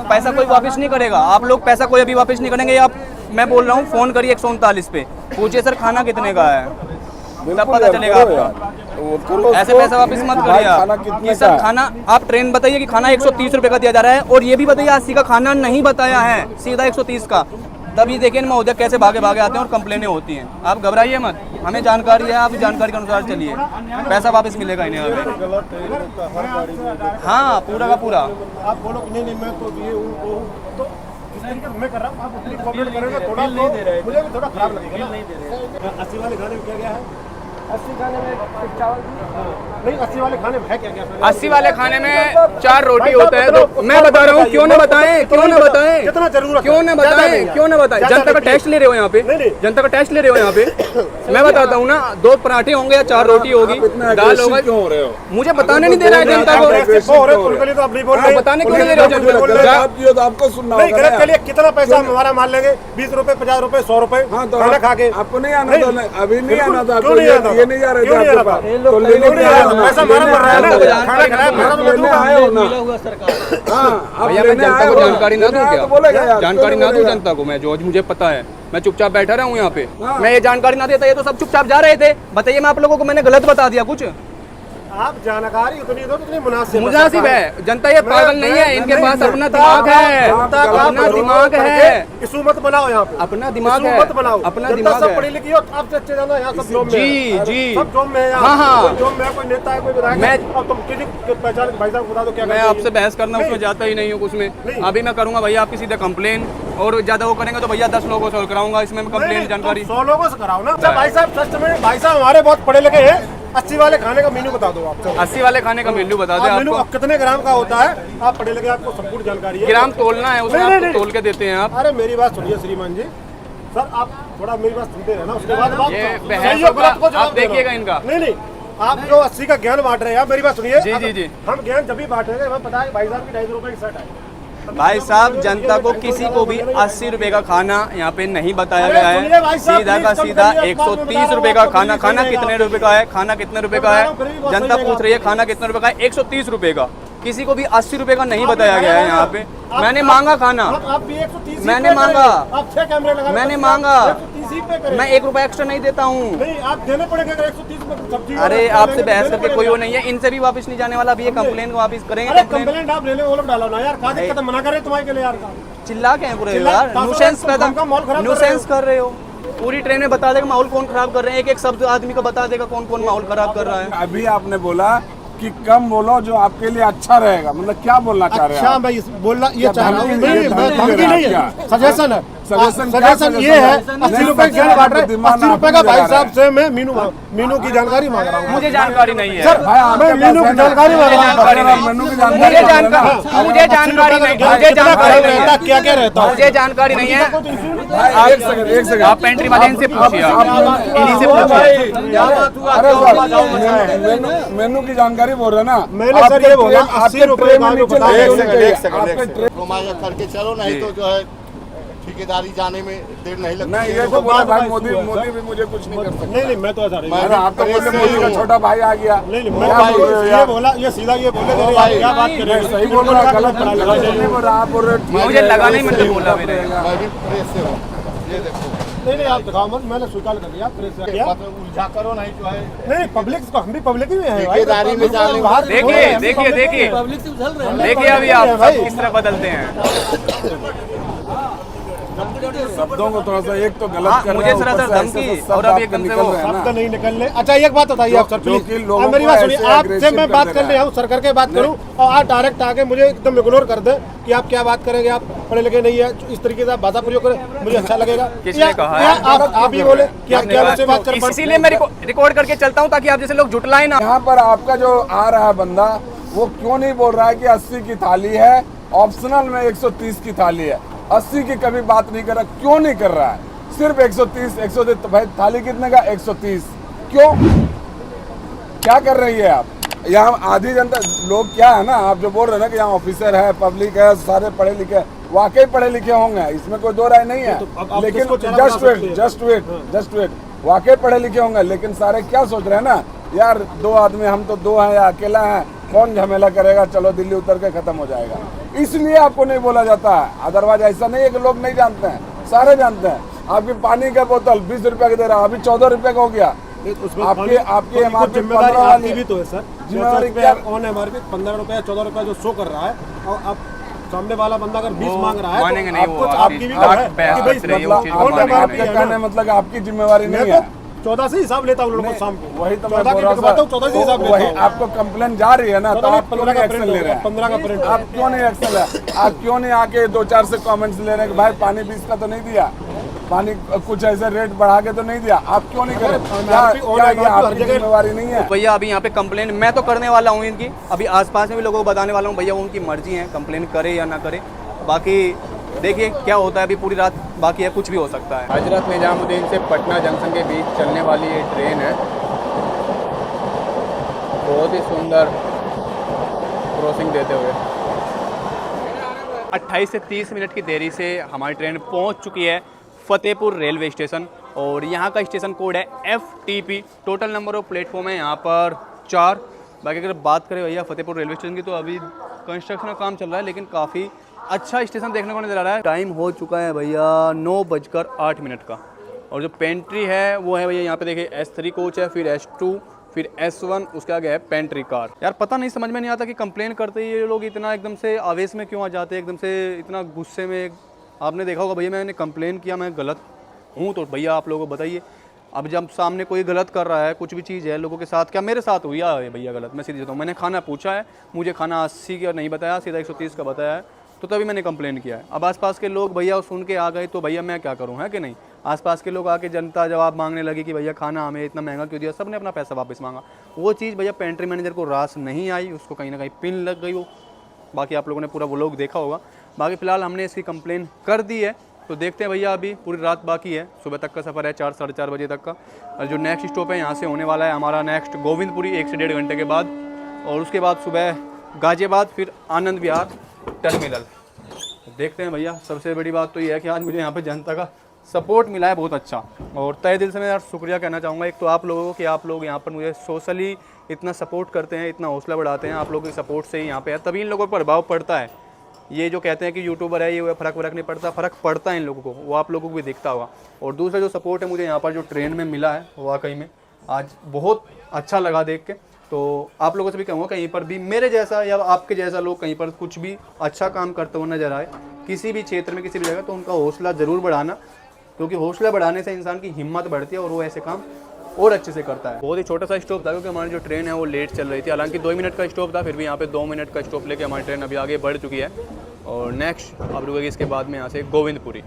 पैसा कोई वापस नहीं करेगा, आप लोग पैसा कोई अभी वापस नहीं करेंगे। आप मैं बोल रहा हूँ फ़ोन करिए 139 पे, पूछिए सर खाना कितने का है, तब पता चलेगा आपका। ऐसे पैसा वापस मत करिए आप कि सर खाना, आप ट्रेन बताइए कि खाना 130 रुपये का दिया जा रहा है, और ये भी बताइए 80 का खाना नहीं बताया है, सीधा 130 का। तब ये देखिए महोदय कैसे भागे भागे आते हैं और कंप्लेनें होती हैं। आप घबराइए मत, हमें जानकारी है, आप जानकारी के अनुसार चलिए, पैसा वापस मिलेगा इन्हें अभी। हाँ पूरा का पूरा। आप बोलो नहीं नहीं मैं तो ये हूँ तो इस तरीके से मैं कर रहा हूँ, आप उतनी कॉपरेट करेंगे थोड़ा, मुझे भी थोड़ा खराब लगेगा ना। 80 वाले खाने में क्या गया है? 80 खाने में चावल नहीं, 80 वाले खाने में है क्या क्या? 80 वाले खाने में 4 रोटी होता है। तो मैं बता रहा हूँ, क्यों ना बताएं, क्यों ना बताएं, कितना जरूरत, क्यों ना बताएं, क्यों ना बताएं। जनता का टैक्स ले रहे हो यहाँ पे, जनता का टैक्स ले रहे हो यहाँ पे। मैं बताता हूँ ना, 2 पराठे होंगे या 4 रोटी होगी, दाल होगा। क्यों हो रहे हो? मुझे बताने नहीं दे रहा है जनता को, बताने क्यों नहीं दे रहे हो जनता को? आपको सुनना नहीं गलत के लिए कितना पैसा हमारा मान लेंगे, 20 रुपए 50 रुपए 100 रुपए खाना खा के। आपको नहीं आना था, अभी नहीं आना था, क्यों नहीं आना? ये नहीं जा रहे थे आपके पास, तो लेने पैसा हमारा मर रहा है ना, खाना खिलाया लेने आए हो ना। भैया मैं जनता को जानकारी ना दूं क्या? जानकारी ना दूं जनता को मैं, जो मुझे पता है, मैं चुपचाप बैठा रहा हूँ यहाँ पे। मैं ये जानकारी ना देता, ये तो सब चुपचाप जा रहे थे। बताइए मैं आप लोगों को मैंने गलत बता दिया कुछ? आप जानकारी उतनी दो कितनी मुनासिब है। जनता ये पागल नहीं है, इनके पास अपना दिमाग है, अपना दिमाग है। इशू मत बनाओ यहाँ पे, अपना दिमाग है, मत बनाओ, अपना दिमाग है। सब पढ़ी लिखी हो, आपसे अच्छे जाना यहाँ सब जॉब में जी जी सब जॉब में है, हाँ हाँ जॉब में कोई नेता है कोई विधायक है। अब तुम किसी पहचान भाई साहब बता दो क्या? मैं आपसे बहस करना उसमें जाता ही नहीं हूँ कुछ में। अभी मैं करूँगा भैया आपकी सीधे कंप्लेन, और ज्यादा वो करेंगे तो भैया 10 लोगों से कराऊंगा इसमें मैं कंप्लेन। जानकारी 100 लोगों से कराओ ना भाई साहब। सच में भाई साहब हमारे बहुत पढ़े लिखे हैं। 80 वाले खाने का मेन्यू बता दो आप। 80 वाले खाने का मेन्यू बता दे मेन्यू आपको। कितने ग्राम का होता है, आप पढ़े लिखे, आपको संपूर्ण जानकारी है। ग्राम तोलना है उसमें, आपको तोल के देते हैं आप। अरे मेरी बात सुनिए श्रीमान जी, सर आप थोड़ा मेरी बात सुनते रहना, उसके बाद ये बहस आप देखिएगा इनका। नहीं आप जो 80 का ज्ञान बांट रहे हैं, मेरी बात सुनिए। जी जी जी, हम ज्ञान जब भी बांटेंगे, हमें पता है भाई साहब की 250 रुपए की शर्ट है। भाई साहब जनता को किसी को भी 80 रुपए का खाना यहाँ पे नहीं बताया गया है। सीधा का सीधा 130 रुपए का खाना। खाना कितने रुपए का है? खाना कितने रुपए का है? जनता पूछ रही है खाना कितने रुपए का है? 130 रुपए का। किसी को भी 80 रुपए का नहीं बताया गया है यहाँ पे। मैंने मांगा खाना, मैंने मांगा, मैंने मांगा, मैं 1 रुपया एक्स्ट्रा नहीं देता हूँ। आप देने पड़ेंगे 130 अरे आपसे बहस करके कोई वो नहीं है, इनसे भी वापस नहीं जाने वाला। अभी ये कंप्लेन को वापस करेंगे। कंप्लेंट आप ले लो, वो लोग डालो ना यार, क्या दिक्कत मना कर रहे तुम्हारे के लिए यार। चिल्ला के हैं पूरे यार, न्यूसेंस पैदा, न्यूसेंस कर रहे हो। पूरी ट्रेन में बता देगा माहौल कौन खराब कर रहे हैं, एक शब्द आदमी को बता देगा कौन कौन माहौल खराब कर रहा है। अभी आपने बोला कि कम बोलो जो आपके लिए अच्छा रहेगा, मतलब क्या बोलना चाह रहे हैं? अच्छा मैं बोलना ये चाह रहा हूँ, धमकी नहीं है, सजेशन है। सजेशन ये है 80 रुपए ज्ञान बांट रहे, 80 रुपए का भाई साहब से मैं मीनू की जानकारी मांग रहा हूँ। मुझे जानकारी नहीं है, मैं मीनू की जानकारी मांग रहा हूँ। मुझे जानकारी नहीं, क्या क्या रहता है मुझे जानकारी नहीं है। एक सेकंड आप पेंट्री वाले इनसे पूछिए, इन्हीं से पूछिए। अरे मेनू की जानकारी बोल रहे ना, मैंने सर ये बोला 80 रुपए का। करके चलो, नहीं तो जो है ठेकेदारी जाने में देर नहीं लगती। नहीं ये तो बोला भाई मोदी भी मुझे कुछ नहीं कर सकता। नहीं मैं तो आप तो बोले मोदी का छोटा भाई आ गया। नहीं मैं ये बोला, ये सीधा ये बोले क्या बात कर रहे हैं? सही बोल रहा, गलत नहीं बोल रहा। आप बोल रहे मुझे लगा नहीं, मैंने बोला मेरे। मैं भी प्रेस से हूँ, ये देखो। नहीं आप दिखाओ मत, मैंने स्वीकार कर लिया। प्रेस से किया, उलझा करो नहीं जो है। नहीं पब्लिक को, हम भी पब्लिक ही में है भाई। ठेकेदारी में जाने देखिए देखिए देखिए देखिए अभी आप सब किस तरह बदलते हैं शब्दों को थोड़ा सा, एक तो गलत कर मुझे सरासर धमकी और अब एकदम से वो शब्द नहीं निकलने। अच्छा एक बात बताइए आप सर प्लीज, मेरी बात सुनिए। आपसे मैं बात करने आऊँ, सर करके बात करूँ और आप डायरेक्ट आके मुझे एकदम इग्नोर कर दे कि आप क्या बात करेंगे, आप पढ़े लिखे नहीं है, इस तरीके से आप भाषा प्रयोग करें, मुझे अच्छा लगेगा। किसने कहा है? आप ही बोले कि आप क्या मुझसे बात कर। इसीलिए मैं रिकॉर्ड करके चलता हूँ ताकि आप जैसे लोग जुटलाए ना। यहाँ पर आपका जो आ रहा है बंदा, वो क्यों नहीं बोल रहा है कि 80 की थाली है, ऑप्शनल में 130 की थाली है। 80 की कभी बात नहीं कर रहा, क्यों नहीं कर रहा है? सिर्फ 130 तो भाई थाली कितने का? 130। क्यों, क्या कर रही है आप? यहाँ आधी जनता लोग क्या है ना, आप जो बोल रहे हैं ना कि यहाँ ऑफिसर है, पब्लिक है, सारे पढ़े लिखे, वाकई पढ़े लिखे होंगे, इसमें कोई दो राय नहीं है। लेकिन जस्ट वेट वाकई पढ़े लिखे होंगे, लेकिन सारे क्या सोच रहे हैं ना, यार 2 आदमी, हम तो 2 हैं या अकेला है, कौन झमेला करेगा, चलो दिल्ली उतर के खत्म हो जाएगा। इसलिए आपको नहीं बोला जाता है, अदरवाइज ऐसा नहीं है कि लोग नहीं जानते हैं, सारे जानते हैं। आपकी पानी का बोतल 20 रुपए का दे रहा, अभी 14 रुपए का हो गया। आपकी एमआरपी जिम्मेदारी आपकी भी तो है सर। जिम्मेदारी क्या ऑन एमआरपी 15 रुपए 14 रुपए जो शो कर रहा है, और आप सामने वाला बंदा अगर 20 मांग रहा है मानेंगे तो नहीं, वो आपकी भी तो है कि भाई आपका कहने मतलब आपकी जिम्मेवारी नहीं है। 14 से हिसाब लेता हूँ लोगों को शाम को, वही तो मैं 14 बोल की रहा बिठवाता हूँ, 14 से हिसाब हूँ। लेता वही हूँ। आपको कंप्लेन जा रही है ना, तो आप क्यों नहीं एक्शन ले रहे हैं? 15 का प्रिंट आप क्यों नहीं एक्शन ले? आप क्यों नहीं आके 2-4 से कमेंट्स ले रहे हैं कि भाई पानी 20 का तो नहीं दिया, पानी कुछ ऐसे रेट बढ़ा के तो नहीं दिया, आप क्यों नहीं करें? क्या ये आपकी जिम्मेवारी नहीं है? भैया अभी यहाँ पे कंप्लेन मैं तो करने वाला हूँ इनकी, अभी आसपास में भी लोगों को बताने वाला हूँ, भैया उनकी मर्जी है, कंप्लेन करे या ना करे, बाकी देखिए क्या होता है। अभी पूरी रात बाकी है, कुछ भी हो सकता है। हजरत निजामुद्दीन से पटना जंक्शन के बीच चलने वाली ये ट्रेन है, बहुत ही सुंदर क्रॉसिंग देते हुए। 28 से 30 मिनट की देरी से हमारी ट्रेन पहुंच चुकी है फतेहपुर रेलवे स्टेशन, और यहाँ का स्टेशन कोड है FTP। Total number of platform है यहाँ पर 4। बाकी अगर बात करें भैया फतेहपुर रेलवे स्टेशन की, तो अभी कंस्ट्रक्शन का काम चल रहा है, लेकिन काफ़ी अच्छा स्टेशन देखने को नजर आ रहा है। टाइम हो चुका है भैया 9:08 का, और जो पेंट्री है वो है भैया यहाँ पे देखिए S3 कोच है, फिर S2, फिर S1, उसके आगे है पेंट्री कार। यार पता नहीं, समझ में नहीं आता कि कंप्लेन करते ही ये लोग इतना एकदम से आवेश में क्यों आ जाते हैं, एकदम से इतना गुस्से में। आपने देखा होगा भैया मैंने कंप्लेन किया, मैं गलत हूँ तो भैया आप लोगों को बताइए। अब जब सामने कोई गलत कर रहा है, कुछ भी चीज़ है लोगों के साथ, क्या मेरे साथ हुई है भैया गलत? मैं सीधी बताऊँ, मैंने खाना पूछा है, मुझे खाना 80 का नहीं बताया, सीधा 130 का बताया है, तो तभी मैंने कंप्लेन किया है। अब आसपास के लोग भैया सुन के आ गए, तो भैया मैं क्या करूं, है कि नहीं? आसपास के लोग आके जनता जवाब मांगने लगी कि भैया खाना हमें इतना महंगा क्यों दिया, सबने अपना पैसा वापस मांगा। वो चीज़ भैया पेंट्री मैनेजर को रास नहीं आई, उसको कहीं ना कहीं पिन लग गई वो। बाकी आप लोगों ने पूरा व्लॉग देखा होगा। बाकी फ़िलहाल हमने इसकी कंप्लेन कर दी है, तो देखते हैं भैया, अभी पूरी रात बाकी है, सुबह तक का सफ़र है, 4 साढ़े 4 बजे तक का। और जो नेक्स्ट स्टॉप है यहाँ से होने वाला है हमारा नेक्स्ट गोविंदपुरी 1 से 1.5 घंटे के बाद, और उसके बाद सुबह गाजियाबाद, फिर आनंद विहार टर्मिनल। देखते हैं भैया। सबसे बड़ी बात तो ये है कि आज मुझे यहाँ पे जनता का सपोर्ट मिला है बहुत अच्छा, और तहे दिल से मैं यार शुक्रिया कहना चाहूँगा एक तो आप लोगों को कि आप लोग यहाँ पर मुझे सोशली इतना सपोर्ट करते हैं, इतना हौसला बढ़ाते हैं। आप लोगों के सपोर्ट से ही यहाँ पे है, तभी इन लोगों पर प्रभाव पड़ता है। ये जो कहते हैं कि यूट्यूबर है ये फ़र्क नहीं पड़ता, फ़र्क पड़ता है इन लोगों को, वो आप लोगों को भी दिखता होगा। और दूसरा जो सपोर्ट है मुझे यहाँ पर जो ट्रेन में मिला है, वाकई में आज बहुत अच्छा लगा देख के। तो आप लोगों से भी कहूँगा कहीं पर भी मेरे जैसा या आपके जैसा लोग कहीं पर कुछ भी अच्छा काम करते हुए नजर आए किसी भी क्षेत्र में, किसी भी जगह, तो उनका हौसला ज़रूर बढ़ाना, क्योंकि हौसला बढ़ाने से इंसान की हिम्मत बढ़ती है और वो ऐसे काम और अच्छे से करता है। बहुत ही छोटा सा स्टॉप था, क्योंकि हमारी जो ट्रेन है वो लेट चल रही थी। हालांकि 2 मिनट का स्टॉप था, फिर भी यहाँ पे 2 मिनट का स्टॉप लेके हमारी ट्रेन अभी आगे बढ़ चुकी है, और नेक्स्ट अब रुकेगी इसके बाद में यहाँ से गोविंदपुरी।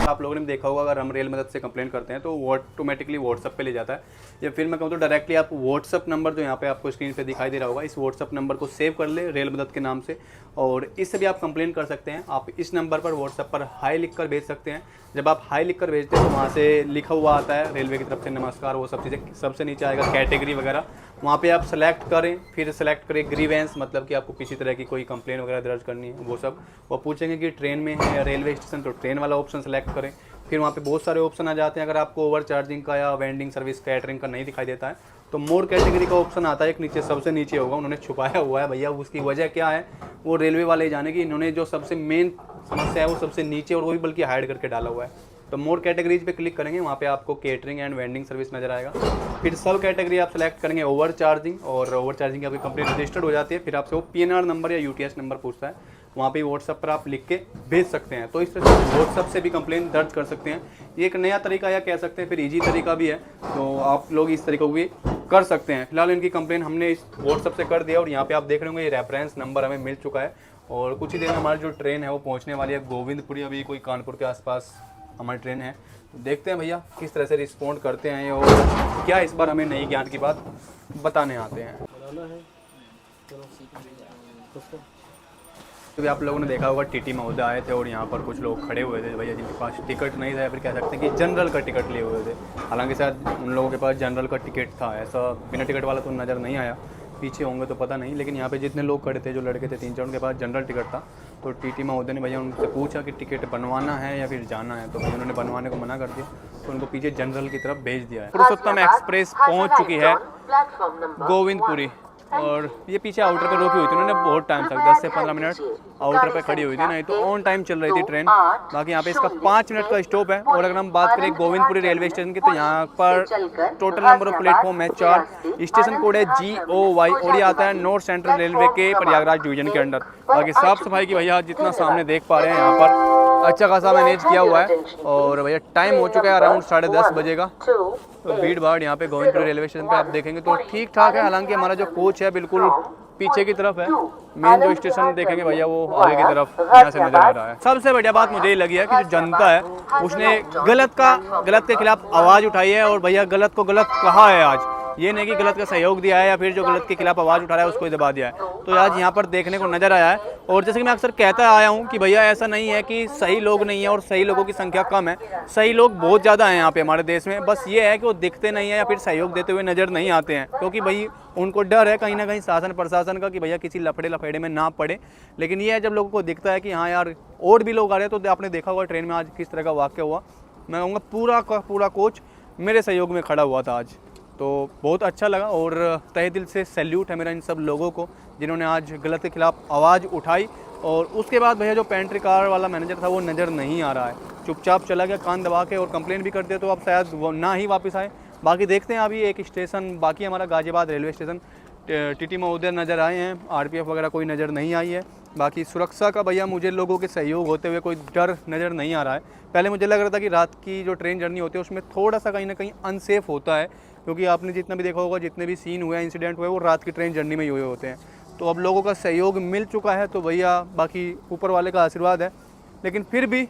आप लोगों ने देखा होगा अगर हम रेल मदद से कंप्लेन करते हैं तो वो ऑटोमेटिकली व्हाट्सअप पे ले जाता है, या फिर मैं कहूँ तो डायरेक्टली आप व्हाट्सअप नंबर जो यहाँ पे आपको स्क्रीन पे दिखाई दे रहा होगा, इस व्हाट्सअप नंबर को सेव कर ले रेल मदद के नाम से, और इससे भी आप कंप्लेन कर सकते हैं। आप इस नंबर पर व्हाट्सअप पर हाई लिख कर भेज सकते हैं। जब आप हाई लिख कर भेजते हैं तो वहाँ से लिखा हुआ आता है रेलवे की तरफ से नमस्कार, वो सब चीज़ें, सबसे नीचे आएगा कैटेगरी वगैरह, वहाँ पे आप सेलेक्ट करें, फिर सेलेक्ट करें ग्रीवेंस, मतलब कि आपको किसी तरह की कोई कंप्लेन वगैरह दर्ज करनी है, वो सब वो पूछेंगे कि ट्रेन में है या रेलवे स्टेशन, तो ट्रेन वाला ऑप्शन सेलेक्ट करें। फिर वहाँ पे बहुत सारे ऑप्शन आ जाते हैं। अगर आपको ओवर चार्जिंग का या वेंडिंग सर्विस कैटरिंग का नहीं दिखाई देता है तो मोर कैटेगरी का ऑप्शन आता है, एक नीचे सबसे नीचे होगा, उन्होंने छुपाया हुआ है भैया। उसकी वजह क्या है वो रेलवे वाले जाने की, इन्होंने जो सबसे मेन समस्या है वो सबसे नीचे, और वो भी बल्कि हाइड करके डाला हुआ है। तो मोर कैटेगरीज पे क्लिक करेंगे, वहाँ पे आपको केटरिंग एंड वेंडिंग सर्विस नजर आएगा। फिर सब कैटेगरी आप सेलेक्ट करेंगे ओवर चार्जिंग, और ओवर चार्जिंग की आपकी कंप्लेंट रजिस्टर्ड हो जाती है। फिर आपसे वो PNR नंबर या UTS नंबर पूछता है, वहाँ पे व्हाट्सएप पर आप लिख के भेज सकते हैं। तो इस तरह से व्हाट्सएप से भी कंप्लेंट दर्ज कर सकते हैं। ये एक नया तरीका या कह सकते हैं फिर ईजी तरीका भी है, तो आप लोग इस तरीके को भी कर सकते हैं। फिलहाल इनकी कंप्लेन हमने इस व्हाट्सएप से कर दिया, और यहाँ पे आप देख रहे होंगे ये रेफरेंस नंबर हमें मिल चुका है, और कुछ ही देर में हमारी जो ट्रेन है वो पहुँचने वाली है गोविंदपुरी। अभी कोई कानपुर के आसपास हमारी ट्रेन है, तो देखते हैं भैया किस तरह से रिस्पॉन्ड करते हैं, और क्या इस बार हमें नई ज्ञान की बात बताने आते हैं। तो आप लोगों ने देखा होगा TT महोदय आए थे, और यहाँ पर कुछ लोग खड़े हुए थे भैया जिनके पास टिकट नहीं था, या फिर कह सकते हैं कि जनरल का टिकट लिए हुए थे। हालांकि शायद उन लोगों के पास जनरल का टिकट था, ऐसा बिना टिकट वाला तो नज़र नहीं आया। पीछे होंगे तो पता नहीं, लेकिन यहाँ पे जितने लोग खड़े थे, जो लड़के थे 3-4, उनके पास जनरल टिकट था। तो टीटी महोदय ने भैया उनसे पूछा कि टिकट बनवाना है या फिर जाना है, तो भैया उन्होंने बनवाने को मना कर दिया, तो उनको पीछे जनरल की तरफ भेज दिया है। पुरुषोत्तम एक्सप्रेस पहुँच चुकी है गोविंदपुरी, और ये पीछे आउटर पे रोकी हुई थी उन्होंने बहुत टाइम तक, 10 से 15 मिनट आउटर पे खड़ी हुई थी, नहीं तो ऑन टाइम चल रही थी ट्रेन। बाकी यहाँ पे इसका 5 मिनट का स्टॉप है। और अगर हम बात करें गोविंदपुरी रेलवे स्टेशन की, तो यहाँ पर टोटल नंबर ऑफ प्लेटफॉर्म है 4, स्टेशन कोड है GOY, और ये आता है नॉर्थ सेंट्रल रेलवे के प्रयागराज डिवीजन के अंडर। बाकी साफ सफाई की भैया जितना सामने देख पा रहे हैं यहाँ पर अच्छा खासा मैनेज किया हुआ है। और भैया टाइम हो चुका है अराउंड 10:30 बजे का। तो भीड़ भाड़ यहाँ पे गोविंदपुरी रेलवे स्टेशन पे आप देखेंगे तो ठीक ठाक है, हालांकि हमारा जो कोच है बिल्कुल पीछे की तरफ है। मेन जो स्टेशन देखेंगे भैया वो आगे की तरफ यहाँ से नजर आ रहा है। सबसे बढ़िया बात मुझे ये लगी है कि जो जनता है उसने गलत के खिलाफ आवाज़ उठाई है, और भैया गलत को गलत कहा है आज। ये नहीं कि गलत का सहयोग दिया है या फिर जो गलत के खिलाफ आवाज़ उठा रहा है उसको दबा दिया है, तो आज यहाँ पर देखने को नज़र आया है। और जैसे कि मैं अक्सर कहता आया हूँ कि भैया ऐसा नहीं है कि सही लोग नहीं है और सही लोगों की संख्या कम है, सही लोग बहुत ज़्यादा हैं यहाँ पे हमारे देश में। बस ये है कि वो दिखते नहीं है या फिर सहयोग देते हुए नज़र नहीं आते हैं, क्योंकि भाई उनको डर है कहीं ना कहीं शासन प्रशासन का कि भैया किसी लफड़े में ना पड़े। लेकिन ये है जब लोगों को दिखता है कि हाँ यार और भी लोग आ रहे हैं, तो आपने देखा होगा ट्रेन में आज किस तरह का वाक़या हुआ। मैं कहूँगा पूरा का पूरा कोच मेरे सहयोग में खड़ा हुआ था आज, तो बहुत अच्छा लगा। और तहे दिल से सैल्यूट है मेरा इन सब लोगों को जिन्होंने आज गलत के खिलाफ आवाज़ उठाई। और उसके बाद भैया जो पेंट्री कार वाला मैनेजर था वो नज़र नहीं आ रहा है, चुपचाप चला गया कान दबा के, और कंप्लेन भी कर दिया तो अब शायद वो ना ही वापस आए। बाकी देखते हैं, अभी एक स्टेशन बाकी हमारा गाजियाबाद रेलवे स्टेशन, टीटी महोदय नज़र आए हैं, RPF वगैरह कोई नज़र नहीं आई है। बाकी सुरक्षा का भैया मुझे लोगों के सहयोग होते हुए कोई डर नज़र नहीं आ रहा है। पहले मुझे लग रहा था कि रात की जो ट्रेन जर्नी होती है उसमें थोड़ा सा कहीं ना कहीं अनसेफ होता है, क्योंकि आपने जितना भी देखा होगा जितने भी सीन हुए इंसिडेंट हुए वो रात की ट्रेन जर्नी में ही हुए होते हैं। तो अब लोगों का सहयोग मिल चुका है, तो भैया बाकी ऊपर वाले का आशीर्वाद है, लेकिन फिर भी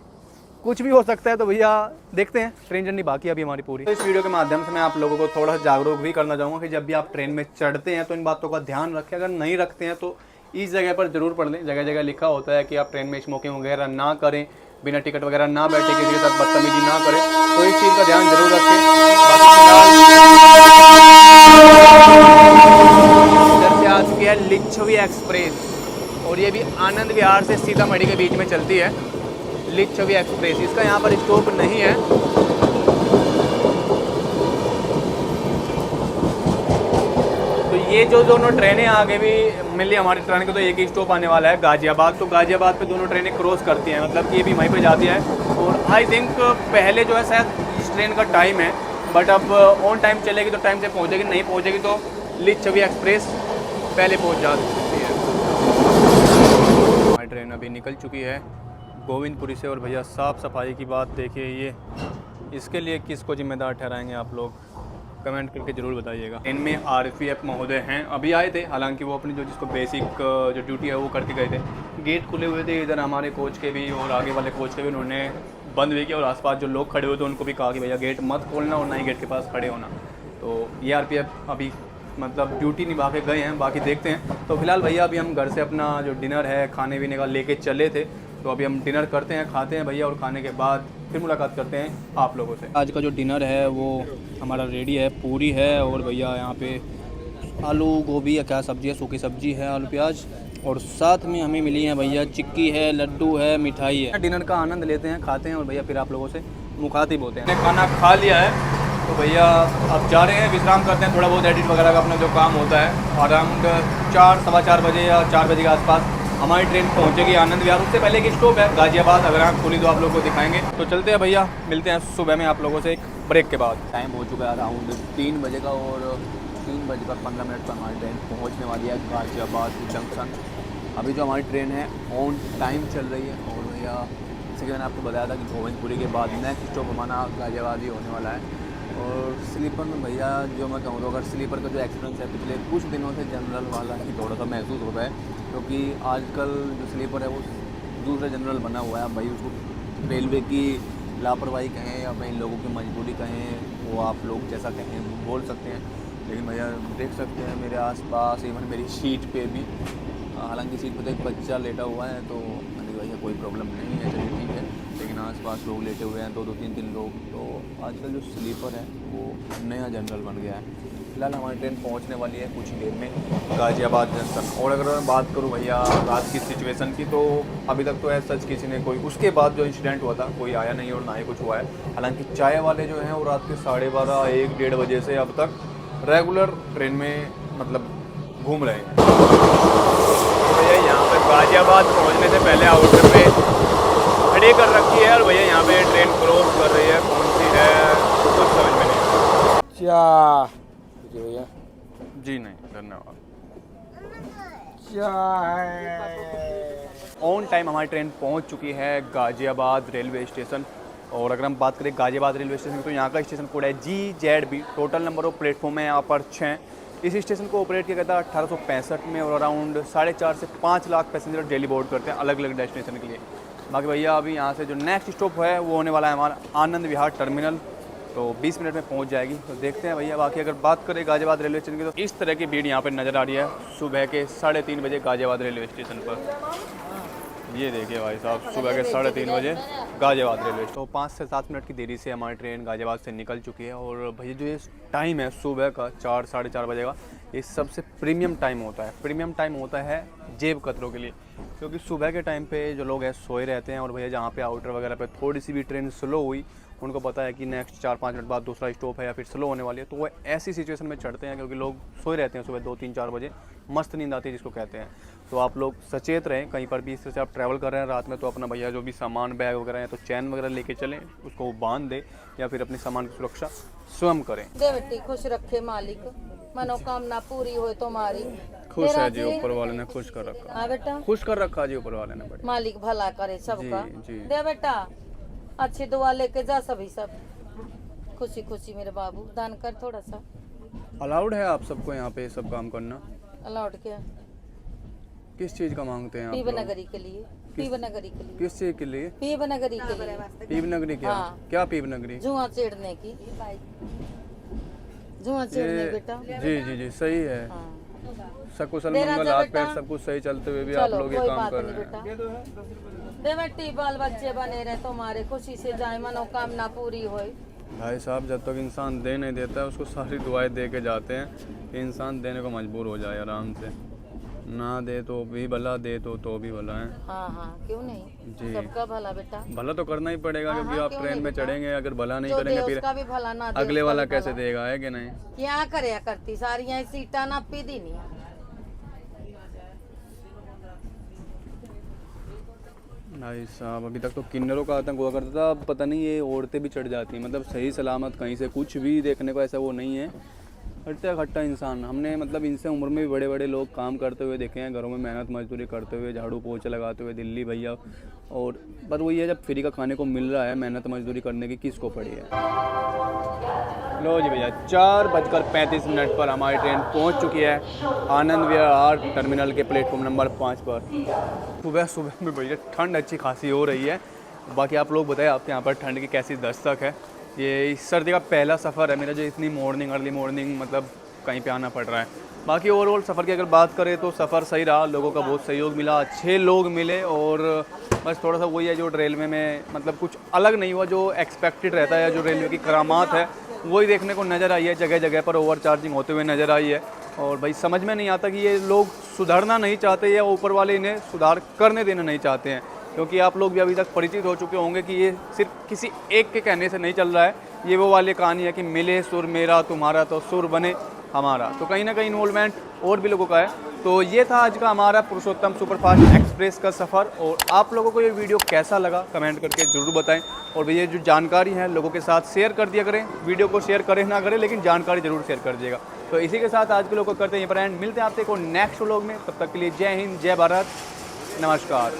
कुछ भी हो सकता है। तो भैया देखते हैं, ट्रेन जर्नी बाकी अभी हमारी पूरी। तो इस वीडियो के माध्यम से मैं आप लोगों को थोड़ा सा जागरूक भी करना चाहूँगा कि जब भी आप ट्रेन में चढ़ते हैं तो इन बातों का ध्यान रखें। अगर नहीं रखते हैं तो इस जगह पर ज़रूर पढ़ लें, जगह जगह लिखा होता है कि आप ट्रेन में स्मोकिंग वगैरह ना करें, बिना टिकट वगैरह ना बैठे, किसी के साथ बदतमीजी ना करें। तो इस चीज़ का ध्यान जरूर रखें। इधर से आ चुकी है लिच्छवी एक्सप्रेस, और ये भी आनंद विहार से सीतामढ़ी के बीच में चलती है लिच्छवी एक्सप्रेस। इसका यहाँ पर स्टॉप नहीं है। तो ये जो दोनों ट्रेनें आगे भी मिली हमारी ट्रेन को, तो एक ही स्टॉप आने वाला है गाजियाबाद। तो गाजियाबाद पे दोनों ट्रेनें क्रॉस करती हैं, मतलब कि ये भी वहीं पे जाती है। और आई थिंक पहले जो है शायद इस ट्रेन का टाइम है, बट अब ऑन टाइम चलेगी तो टाइम से पहुँचेगी, नहीं पहुँचेगी तो लिच्छवी एक्सप्रेस पहले पहुँच जा सकती है। हमारी ट्रेन अभी निकल चुकी है गोविंदपुरी से। और भैया साफ़ सफाई की बात देखिए, ये इसके लिए किसको जिम्मेदार ठहराएंगे आप लोग, कमेंट करके ज़रूर बताइएगा। इनमें RPF महोदय हैं, अभी आए थे, हालांकि वो अपनी जो जिसको बेसिक जो ड्यूटी है वो करके गए थे। गेट खुले हुए थे इधर हमारे कोच के भी और आगे वाले कोच के भी, उन्होंने बंद भी किया, और आसपास जो लोग खड़े हुए थे उनको भी कहा कि भैया गेट मत खोलना और ना ही गेट के पास खड़े होना। तो ये RPF अभी मतलब ड्यूटी निभा के गए हैं, बाकी देखते हैं। तो फिलहाल भैया अभी हम घर से अपना जो डिनर है खाने पीने का लेके चले थे, तो अभी हम डिनर करते हैं, खाते हैं भैया, और खाने के बाद फिर मुलाकात करते हैं आप लोगों से। आज का जो डिनर है वो हमारा रेडी है, पूरी है, और भैया यहाँ पे आलू गोभी या क्या सब्ज़ी है, सूखी सब्ज़ी है, आलू प्याज, और साथ में हमें मिली है भैया चिक्की है, लड्डू है, मिठाई है। डिनर का आनंद लेते हैं, खाते हैं, और भैया फिर आप लोगों से मुखातिब होते हैं। खाना खा लिया है तो भैया अब जा रहे हैं, विश्राम करते हैं, थोड़ा बहुत एडिट वगैरह का अपना जो काम होता है। अराउंड 4 सवा 4 बजे या 4 बजे के आसपास हमारी ट्रेन पहुंचेगी आनंद विहार। उससे पहले एक स्टॉप है गाजियाबाद, अगर आप खुली तो आप लोगों को दिखाएंगे। तो चलते हैं भैया, मिलते हैं सुबह में आप लोगों से एक ब्रेक के बाद। टाइम हो चुका है अराउंड 3 बजे का, और 3 बजे का 15 मिनट पर हमारी ट्रेन पहुँचने वाली है गाजियाबाद जंक्शन। अभी जो हमारी ट्रेन है ऑन टाइम चल रही है। और भैया जैसे कि मैंने आपको बताया था कि गोविंदपुरी के बाद नेक्स्ट स्टॉप हमारा गाजियाबाद ही होने वाला है। और स्लीपर में भैया जो मैं कहूँ तो अगर स्लीपर का जो एक्सपीरियंस है पिछले कुछ दिनों से जनरल वाला ही थोड़ा सा महसूस होता है, क्योंकि आजकल जो स्लीपर है वो दूसरा जनरल बना हुआ है। भाई उसको रेलवे की लापरवाही कहें या भाई लोगों की मजबूरी कहें, वो आप लोग जैसा कहें बोल सकते हैं। लेकिन भैया देख सकते हैं मेरे आसपास, इवन मेरी सीट पे भी, हालांकि सीट पे तो एक बच्चा लेटा हुआ है, तो मैंने भैया कोई प्रॉब्लम नहीं है, चलिए ठीक है। लेकिन आसपास लोग लेटे हुए हैं, 2-3 लोग। तो आजकल जो स्लीपर है वो नया जनरल बन गया है। फिलहाल हमारी ट्रेन पहुंचने वाली है कुछ ही देर में गाज़ियाबाद जंक्शन। और अगर मैं बात करूं भैया रात की सिचुएशन की, तो अभी तक तो ऐसा सच किसी ने कोई उसके बाद जो इंसिडेंट हुआ था कोई आया नहीं और ना ही कुछ हुआ है। हालांकि चाय वाले जो हैं वो रात के 12:30 1-1:30 बजे से अब तक रेगुलर ट्रेन में मतलब घूम रहे हैं। तो भैया यहाँ पर गाज़ियाबाद पहुँचने से पहले आउटर पे खड़ी कर रखी है और भैया यहाँ पे ट्रेन क्रॉस कर रही है, कौन सी है कुछ समझ में नहीं। क्या भैया जी नहीं, धन्यवाद। क्या है? ऑन टाइम हमारी ट्रेन पहुंच चुकी है गाज़ियाबाद रेलवे स्टेशन। और अगर हम बात करें गाज़ियाबाद रेलवे स्टेशन की, तो यहाँ का स्टेशन कोड है GZB। Total number of platform है यहाँ पर 6। इस स्टेशन को ऑपरेट किया गया था 1865 में और अराउंड 4.5 से 5 लाख पैसेंजर डेली बोर्ड करते हैं अलग अलग डेस्टिनेशन के लिए। बाकी भैया अभी यहाँ से जो नेक्स्ट स्टॉप है वो होने वाला है हमारा आनंद विहार टर्मिनल, तो 20 मिनट में पहुँच जाएगी। तो देखते हैं भैया। बाकी अगर बात करें गाज़ियाबाद रेलवे स्टेशन की, तो इस तरह की भीड़ यहाँ पर नज़र आ रही है सुबह के 3:30 बजे गाज़ियाबाद रेलवे स्टेशन पर। ये देखिए भाई साहब, सुबह के 3:30 बजे गाज़ियाबाद रेलवे। तो 5 से 7 मिनट की देरी से हमारी ट्रेन गाज़ियाबाद से निकल चुकी है। और भैया जो ये टाइम है सुबह का 4 साढ़े 4 बजे का, ये सबसे प्रीमियम टाइम होता है। प्रीमियम टाइम होता है जेब कतरों के लिए, क्योंकि सुबह के टाइम पे जो लोग हैं सोए रहते हैं। और भैया जहाँ पे आउटर वगैरह पे थोड़ी सी भी ट्रेन स्लो हुई, उनको पता है कि नेक्स्ट 4-5 मिनट बाद दूसरा स्टॉप है या फिर स्लो होने वाली है, तो वो ऐसी सिचुएशन में चढ़ते हैं क्योंकि लोग सोए रहते हैं सुबह 2-3-4 बजे, मस्त नींद आती है जिसको कहते हैं। तो आप लोग सचेत रहें, कहीं पर भी इस तरह से आप ट्रैवल कर रहे हैं रात में, तो अपना भैया जो भी सामान बैग वगैरह है तो चैन वगैरह लेके चलें, उसको बांध दें या फिर अपने सामान की सुरक्षा स्वयं करें। दे बेटी खुश रखे मालिक, मनोकामना पूरी हो तुम्हारी। खुश है जी, ऊपर वाले ने खुश कर रखा। हाँ बेटा, खुश कर रखा जी ऊपर वाले ने बड़ी। मालिक भला करे सबका। जी। दे बेटा, अच्छी दुआ लेके जा सभी सब खुशी खुशी। मेरे बाबू दान कर थोड़ा सा। अलाउड है आप सबको यहाँ पे सब काम करना? अलाउड क्या? किस चीज़ का मांगते हैं आप लोग? पीवनगरी के लिए। पीवनगरी के लिए। किस चीज़ के लिए? पीवनगरी के लिए। पीवनगरी क्या? हाँ। क्या पीवनगरी? जुआ चेड़ने की। जुआ चेड़ने बेटा। जी सही है। हाँ। सकुशल दे मंगल राजा हाथ बेटा। पैर सब कुछ सही चलते हुए भी आप चलो लोग ये कोई काम बात कर नहीं रहे हैं। बेटा। दे बेटी बाल बच्चे बने रहे तुम्हारे, खुशी से जाए, मनोकामना पूरी होए। भाई साहब, जब तक इंसान दे नहीं देता है उसको सारी दुआएं दे के जाते हैं कि इंसान देने को मजबूर हो जाए आराम से। ना दे तो भी भला, दे तो भी भला है। हाँ क्यों नहीं जी। सबका भला बेटा। भला तो करना ही पड़ेगा हाँ, क्योंकि हाँ, आप क्यों ट्रेन नहीं में बेटा? चढ़ेंगे, अगर भला नहीं जो करेंगे दे फिर उसका भी भला, ना दे अगले उसका वाला भी कैसे भला। देगा, है कि नहीं? क्या करे करती सारी यहाँ सीटा ना पीदी नहीं। भाई साहब, अभी तक तो किन्नरों का आतंक हुआ करता था, अब पता नहीं ये औरतें भी चढ़ जाती हैं। मतलब सही सलामत कहीं से कुछ भी देखने को ऐसा वो नहीं है। हट्टा खट्टा इंसान। हमने मतलब इनसे उम्र में भी बड़े बड़े लोग काम करते हुए देखे हैं, घरों में मेहनत मजदूरी करते हुए, झाड़ू पोछे लगाते हुए, दिल्ली भैया। और पर वही है, जब फ्री का खाने को मिल रहा है, मेहनत मजदूरी करने की किसको पड़ी है। लो जी भैया, 4:35 पर हमारी ट्रेन पहुंच चुकी है आनंद विहार टर्मिनल के प्लेटफॉर्म नंबर 5 पर। सुबह सुबह में भैया ठंड अच्छी खासी हो रही है। बाकी आप लोग बताएं आपके यहाँ पर ठंड की कैसी दस्तक है। ये इस सर्दी का पहला सफ़र है मेरा जो इतनी अर्ली मॉर्निंग मतलब कहीं पे आना पड़ रहा है। बाकी ओवरऑल सफ़र की अगर बात करें तो सफ़र सही रहा, लोगों का बहुत सहयोग मिला, अच्छे लोग मिले। और बस थोड़ा सा वही है जो रेलवे में मतलब कुछ अलग नहीं हुआ, जो एक्सपेक्टेड रहता है, जो रेलवे की करामात है वही देखने को नज़र आई है। जगह जगह पर ओवर चार्जिंग होते हुए नज़र आई है। और भाई समझ में नहीं आता कि ये लोग सुधरना नहीं चाहते या ऊपर वाले इन्हें सुधार करने देना नहीं चाहते हैं, क्योंकि आप लोग भी अभी तक परिचित हो चुके होंगे कि ये सिर्फ किसी एक के कहने से नहीं चल रहा है। ये वो वाली कहानी है कि मिले सुर मेरा तुम्हारा तो सुर बने हमारा। तो कहीं ना कहीं इन्वॉल्वमेंट और भी लोगों का है। तो ये था आज का हमारा पुरुषोत्तम सुपरफास्ट एक्सप्रेस का सफ़र। और आप लोगों को ये वीडियो कैसा लगा कमेंट करके ज़रूर बताएं। और भैया जो जानकारी है लोगों के साथ शेयर कर दिया करें। वीडियो को शेयर करें ना करें, लेकिन जानकारी ज़रूर शेयर कर दिएगा। तो इसी के साथ आज के लोग को करते हैं ये पर एंड। मिलते हैं आपसे को नेक्स्ट व्लॉग में। तब तक के लिए जय हिंद, जय भारत, नमस्कार।